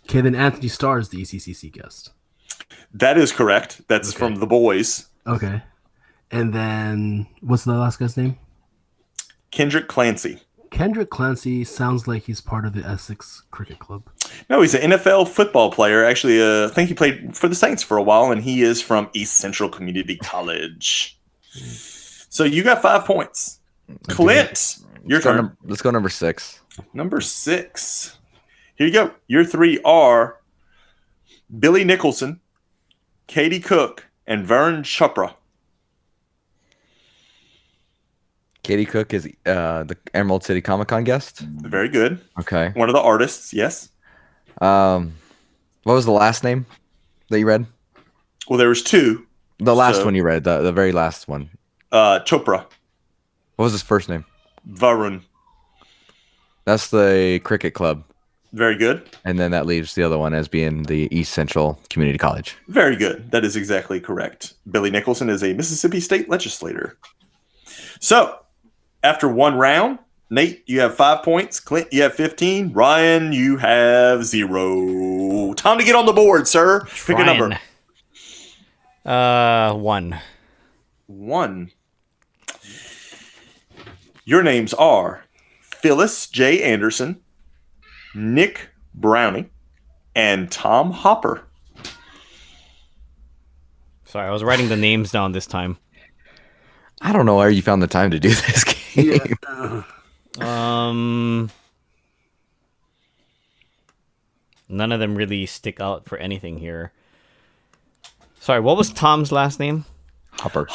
Okay, then Anthony Starr is the ECCC guest. That is correct. That's from The Boys. Okay. And then, what's the last guy's name? Kendrick Clancy. Kendrick Clancy sounds like he's part of the Essex Cricket Club. No, he's an NFL football player. Actually, I think he played for the Saints for a while, and he is from East Central Community College. So you got 5 points. Clint, your turn. Let's go number 6. Number 6. Here you go. Your 3 are Billy Nicholson, Katie Cook, and Vern Chopra. Katie Cook is the Emerald City Comic Con guest. Very good. Okay. One of the artists, yes. What was the last name that you read? Well, there was 2. The last one you read, the very last one. Chopra. What was his first name? Varun. That's the cricket club. Very good. And then that leaves the other one as being the East Central Community College. Very good. That is exactly correct. Billy Nicholson is a Mississippi state legislator. So, after 1 round, Nate, you have 5 points. Clint, you have 15. Ryan, you have 0. Time to get on the board, sir. Pick a number. 1. 1. Your names are Phyllis J. Anderson, Nick Browning, and Tom Hopper. Sorry, I was writing the names down this time. I don't know where you found the time to do this game. None of them really stick out for anything here. Sorry, what was Tom's last name? Hopper.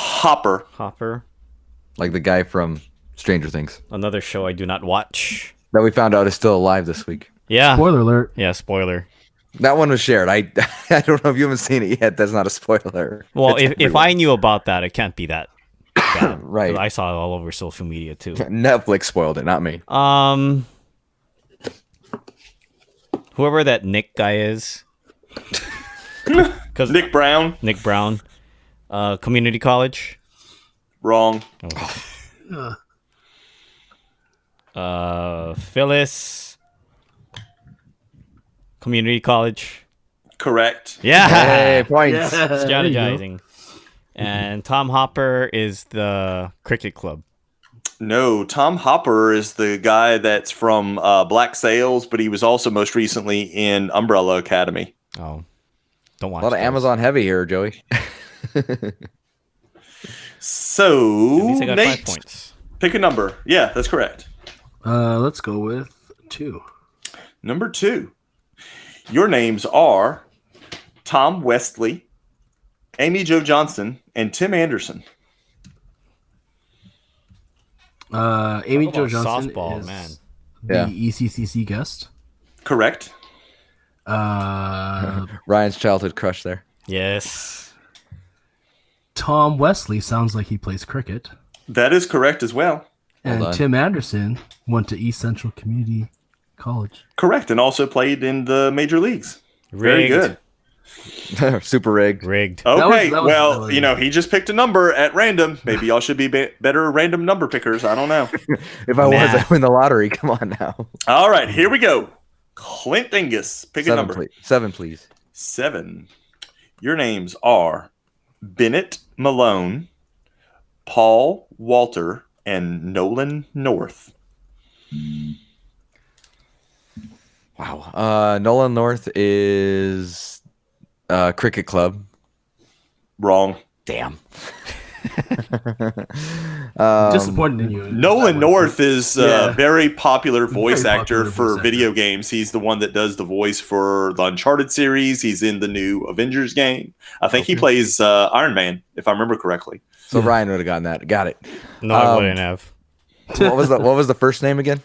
Like the guy from Stranger Things. Another show I do not watch. That we found out is still alive this week. Yeah. Spoiler alert. Yeah, spoiler. That one was shared. I don't know if you haven't seen it yet. That's not a spoiler. Well, if I knew about that, it can't be that bad. Right. I saw it all over social media too. Netflix spoiled it, not me. Whoever that Nick guy is. Nick Brown. Nick Brown. Community college. Wrong. Phyllis. Community college. Correct. Yeah. Hey, points. Yeah. Strategizing. And Tom Hopper is the cricket club. No, Tom Hopper is the guy that's from Black Sails, but he was also most recently in Umbrella Academy. Oh. Don't A watch lot of those. Amazon heavy here, Joey. So, At least I got 5 Nate, points. pick a number. Yeah, that's correct. Let's go with 2. Number 2. Your names are Tom Westley, Amy Jo Johnson, and Tim Anderson. Amy Talk Jo about Johnson softball, is man. the Yeah. ECCC guest. Correct. Ryan's childhood crush there. Yes. Tom Wesley sounds like he plays cricket. That is correct as well. And done. Tim Anderson went to East Central Community College. Correct. And also played in the major leagues. Very Rigged. good. Super rigged. Rigged. Okay. that was well, really- you know, he just picked a number at random. Maybe y'all should be better random number pickers. I don't know. If I was, Nah. I'd win the lottery. Come on now. All right. Here we go. Clint Angus. Pick a 7, number. please. 7, please. 7. Your names are Bennett Malone, Paul Walter, and Nolan North. Wow. Nolan North is Cricket Club. Wrong. Damn. Disappointed in you. Nolan North is Yeah. a very popular voice Very actor popular for voice actor. video games. He's the one that does the voice for the Uncharted series. He's in the new Avengers game. I think he plays Iron Man, if I remember correctly. So Ryan would have gotten that. Got it. No, I wouldn't have. What was the first name again?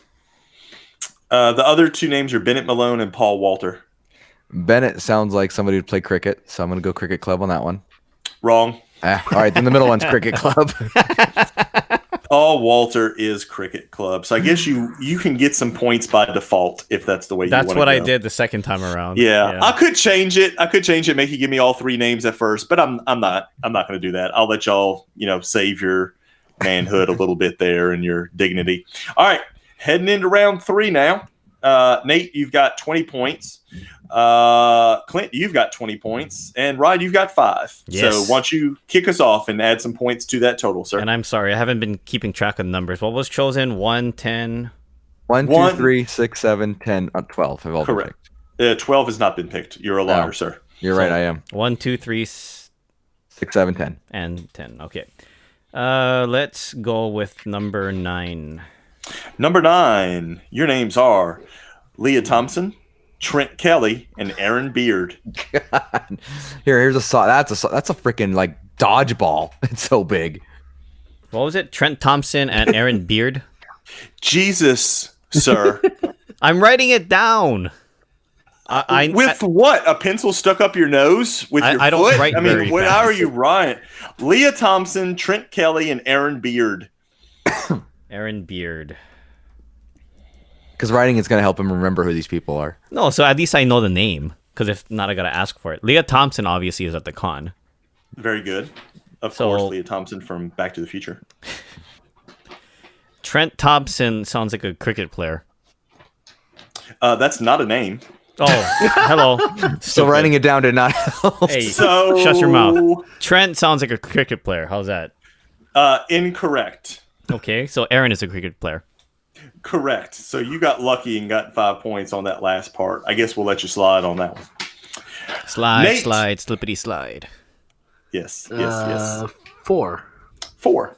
The other 2 names are Bennett Malone and Paul Walter. Bennett sounds like somebody who'd play cricket, so I'm gonna go Cricket Club on that one. Wrong. All right, then the middle one's Cricket Club. Paul Walter is Cricket Club. So I guess you can get some points by default if that's the way you want to That's go. what I did the second time around. Yeah, I could change it. Make you give me all 3 names at first, but I'm not going to do that. I'll let y'all, save your manhood a little bit there and your dignity. All right, heading into round 3 now. Nate, you've got 20 points. Clint, you've got 20 points, and Ryan, you've got 5. Yes. So why don't you kick us off and add some points to that total, sir? And I'm sorry, I haven't been keeping track of numbers. What was chosen? 1, 10. 1, 2, One- 3, 6, 7, 10, 12 have all been Correct. picked. 12 has not been picked. You're a liar, No. sir. You're right, I am. 1, 2, 3, 6, 7, 10. and 10. Okay. Let's go with number 9. Number 9, your names are Leah Thompson, Trent Kelly, and Aaron Beard. Here's a saw. That's a freaking like dodgeball. It's so big. What was it? Trent Thompson and Aaron Beard? Jesus, sir. I'm writing it down. With what? A pencil stuck up your nose with your I don't foot? write I mean, very what, fast. how are you writing? Leah Thompson, Trent Kelly, and Aaron Beard. Aaron Beard. Because writing is going to help him remember who these people are. No, so at least I know the name. Because if not, I gotta ask for it. Leah Thompson obviously is at the con. Very good. Of So- course, Leah Thompson from Back to the Future. Trent Thompson sounds like a cricket player. That's not a name. Oh, hello. So writing it down did not help. Hey, So shut your mouth. Trent sounds like a cricket player. How's that? Incorrect. Okay, so Aaron is a cricket player. Correct. So you got lucky and got 5 points on that last part. I guess we'll let you slide on that one. Slide, Nate. slide, slippity slide. Yes, yes. 4. 4.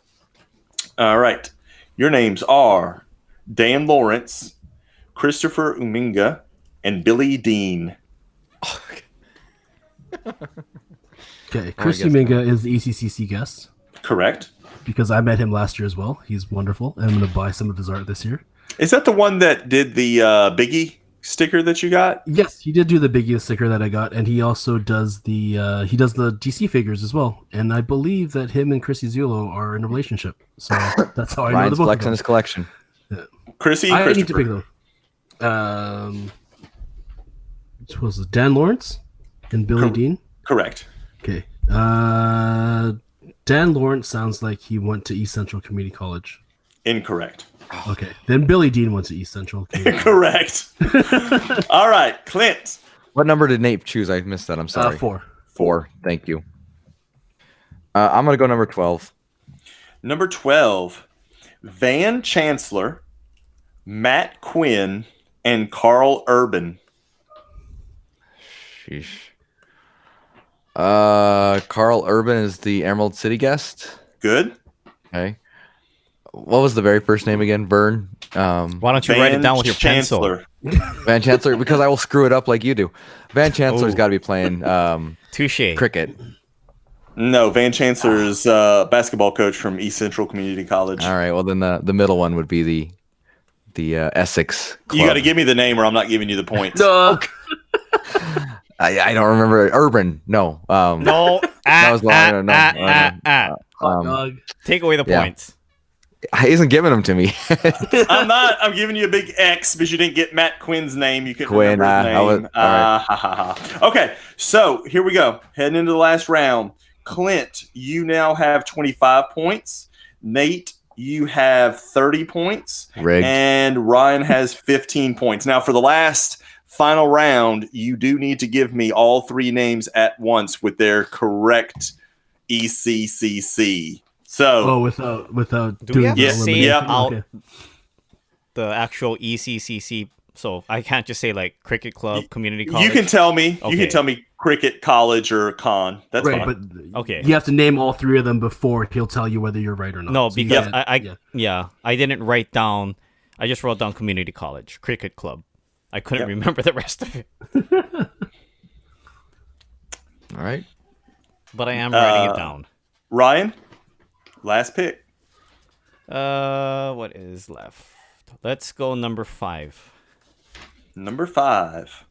All right. Your names are Dan Lawrence, Christopher Uminga, and Billy Dean. Okay, Chris Uminga is the ECCC guest Correct. because I met him last year as well. He's wonderful, and I'm going to buy some of his art this year. Is that the one that did the Biggie sticker that you got? Yes, he did do the biggest sticker that I got, and he also does the DC figures as well. And I believe that him and Chrissy Zulo are in a relationship. So that's how I know Ryan's the both of flexing them. his collection. Chrissy and I need to Christopher. pick them. Which was it? Dan Lawrence and Billy Dean. Correct. Okay. Dan Lawrence sounds like he went to East Central Community College. Incorrect. Okay. Then Billy Dean went to East Central Community Correct. All right, Clint. What number did Nate choose? I missed that. I'm sorry. 4. 4. Thank you. I'm going to go number 12. Number 12, Van Chancellor, Matt Quinn, and Carl Urban. Sheesh. Carl Urban is the Emerald City guest. Good. Okay. What was the very first name again? Vern. Why don't you write it down with your pencil? Van Chancellor, because I will screw it up like you do. Van Chancellor's got to be playing Touche. cricket. No, Van Chancellor's basketball coach from East Central Community College. All right. Well, then the middle one would be the Essex Club. You got to give me the name, or I'm not giving you the points. No. I don't remember. Urban. No. No. That was long. Dog. Take away the points. He isn't giving them to me. I'm not. I'm giving you a big X because you didn't get Matt Quinn's name. You couldn't Quinn, remember his name. Okay, so here we go. Heading into the last round. Clint, you now have 25 points. Nate, you have 30 points. Rigged. And Ryan has 15 points. Now, for the last final round, you do need to give me all three names at once with their correct ECCC. So, without Do we have doing to the say elimination? out Okay. the actual ECCC? So I can't just say like cricket club, community college. you can tell me. You Okay. can tell me cricket, college, or con. That's Right, fine. but Okay. you have to name all three of them before he'll tell you whether you're right or not. No, So you because gotta- I didn't write down. I just wrote down community college, cricket club. I couldn't Yep. remember the rest of it, All right. but I am writing it down. Ryan, last pick. What is left? Let's go number 5. Number 5.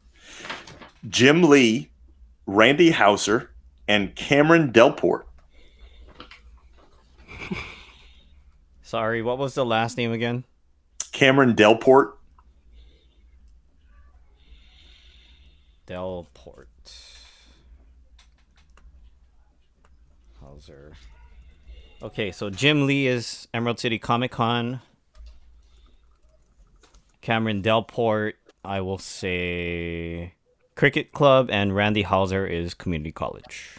Jim Lee, Randy Hauser, and Cameron Delport. Sorry, what was the last name again? Cameron Delport. Delport. Hauser. Okay, so Jim Lee is Emerald City Comic Con. Cameron Delport, I will say Cricket Club, and Randy Hauser is Community College.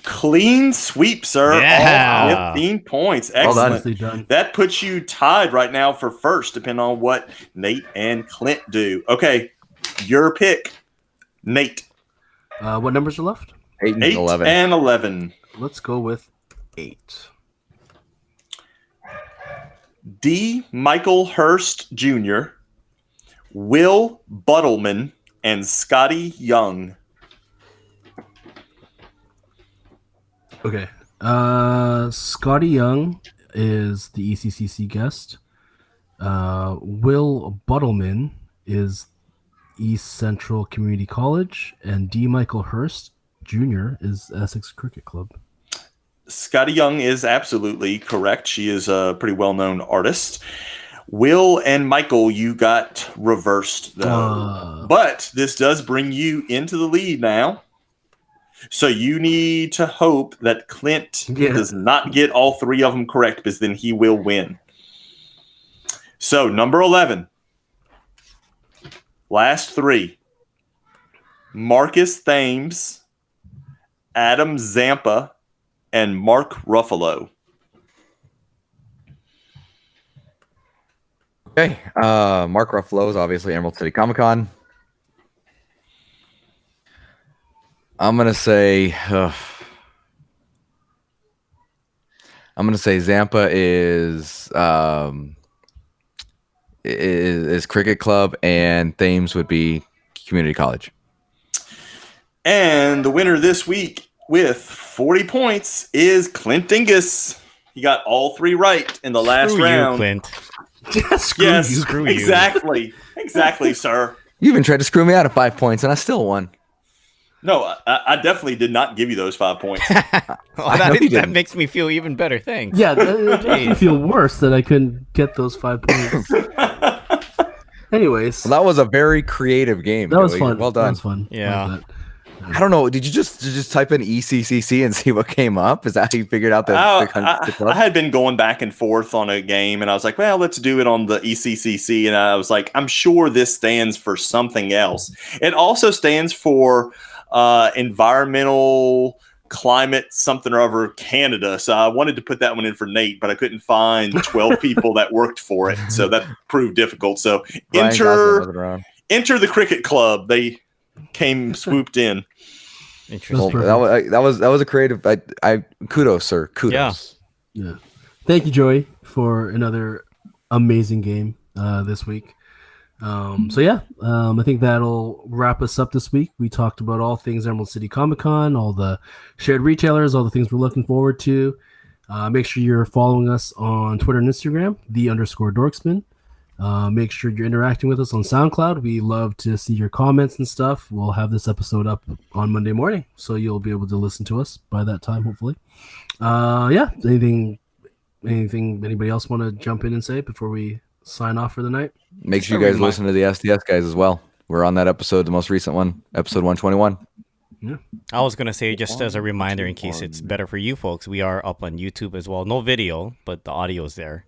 Clean sweep, sir. Yeah. All 15 points. Well done. Excellent. Nicely done. That puts you tied right now for first, depending on what Nate and Clint do. Okay, your pick, Nate. What numbers are left? 8 and 8 11. and 11. Let's go with 8. D. Michael Hurst Jr., Will Buttleman, and Scotty Young. Okay. Scotty Young is the ECCC guest. Will Buttleman is East Central Community College, and D. Michael Hurst Jr. is Essex Cricket Club. Scotty Young is absolutely correct. She is a pretty well-known artist. Will and Michael, you got reversed, though. But this does bring you into the lead now. So you need to hope that Clint does not get all three of them correct, because then he will win. So number 11. Last 3. Marcus Thames, Adam Zampa, and Mark Ruffalo. Okay. Mark Ruffalo is obviously Emerald City Comic Con. I'm gonna say Zampa is Cricket Club, and Thames would be Community College. And the winner this week with 40 points is Clint Dingus. He got all 3 right in the last Screw round. you, Clint. Yes, Screw you. exactly, sir. You even tried to screw me out of 5 points, and I still won. No, I definitely did not give you those 5 points. Oh, that makes me feel even better. Thanks. Yeah, it makes me feel worse that I couldn't get those 5 points. Anyways, Well, that was a very creative game. that was Joey. fun. Well done. That was fun. Yeah. I like that. I don't know. Did you just type in ECCC and see what came up? Is that how you figured out the I club? had been going back and forth on a game, and I was like, well, let's do it on the ECCC. And I was like, I'm sure this stands for something else. It also stands for environmental climate something or other Canada. So I wanted to put that one in for Nate, but I couldn't find 12 people that worked for it. So that proved difficult. So enter the cricket club. They came swooped in. Interesting. That was a creative. I kudos, sir. Kudos. Yeah. Thank you, Joey, for another amazing game this week. I think that'll wrap us up this week. We talked about all things Emerald City Comic Con, all the shared retailers, all the things we're looking forward to. Make sure you're following us on Twitter and Instagram, _Dorksman. Make sure you're interacting with us on SoundCloud. We love to see your comments and stuff. We'll have this episode up on Monday morning, so you'll be able to listen to us by that time, hopefully. Anything anybody else want to jump in and say before we sign off for the night? Make sure you guys listen to the SDS guys as well. We're on that episode, the most recent one, episode 121. Yeah. I was going to say, just as a reminder, in case it's better for you folks, we are up on YouTube as well. No video, but the audio is there.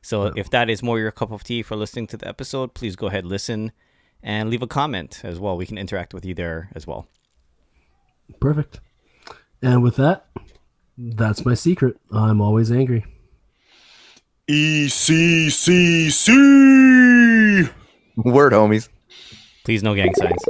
So if that is more your cup of tea for listening to the episode, please go ahead, listen, and leave a comment as well. We can interact with you there as well. Perfect. And with that, that's my secret. I'm always angry. ECCC! Word, homies. Please, no gang signs.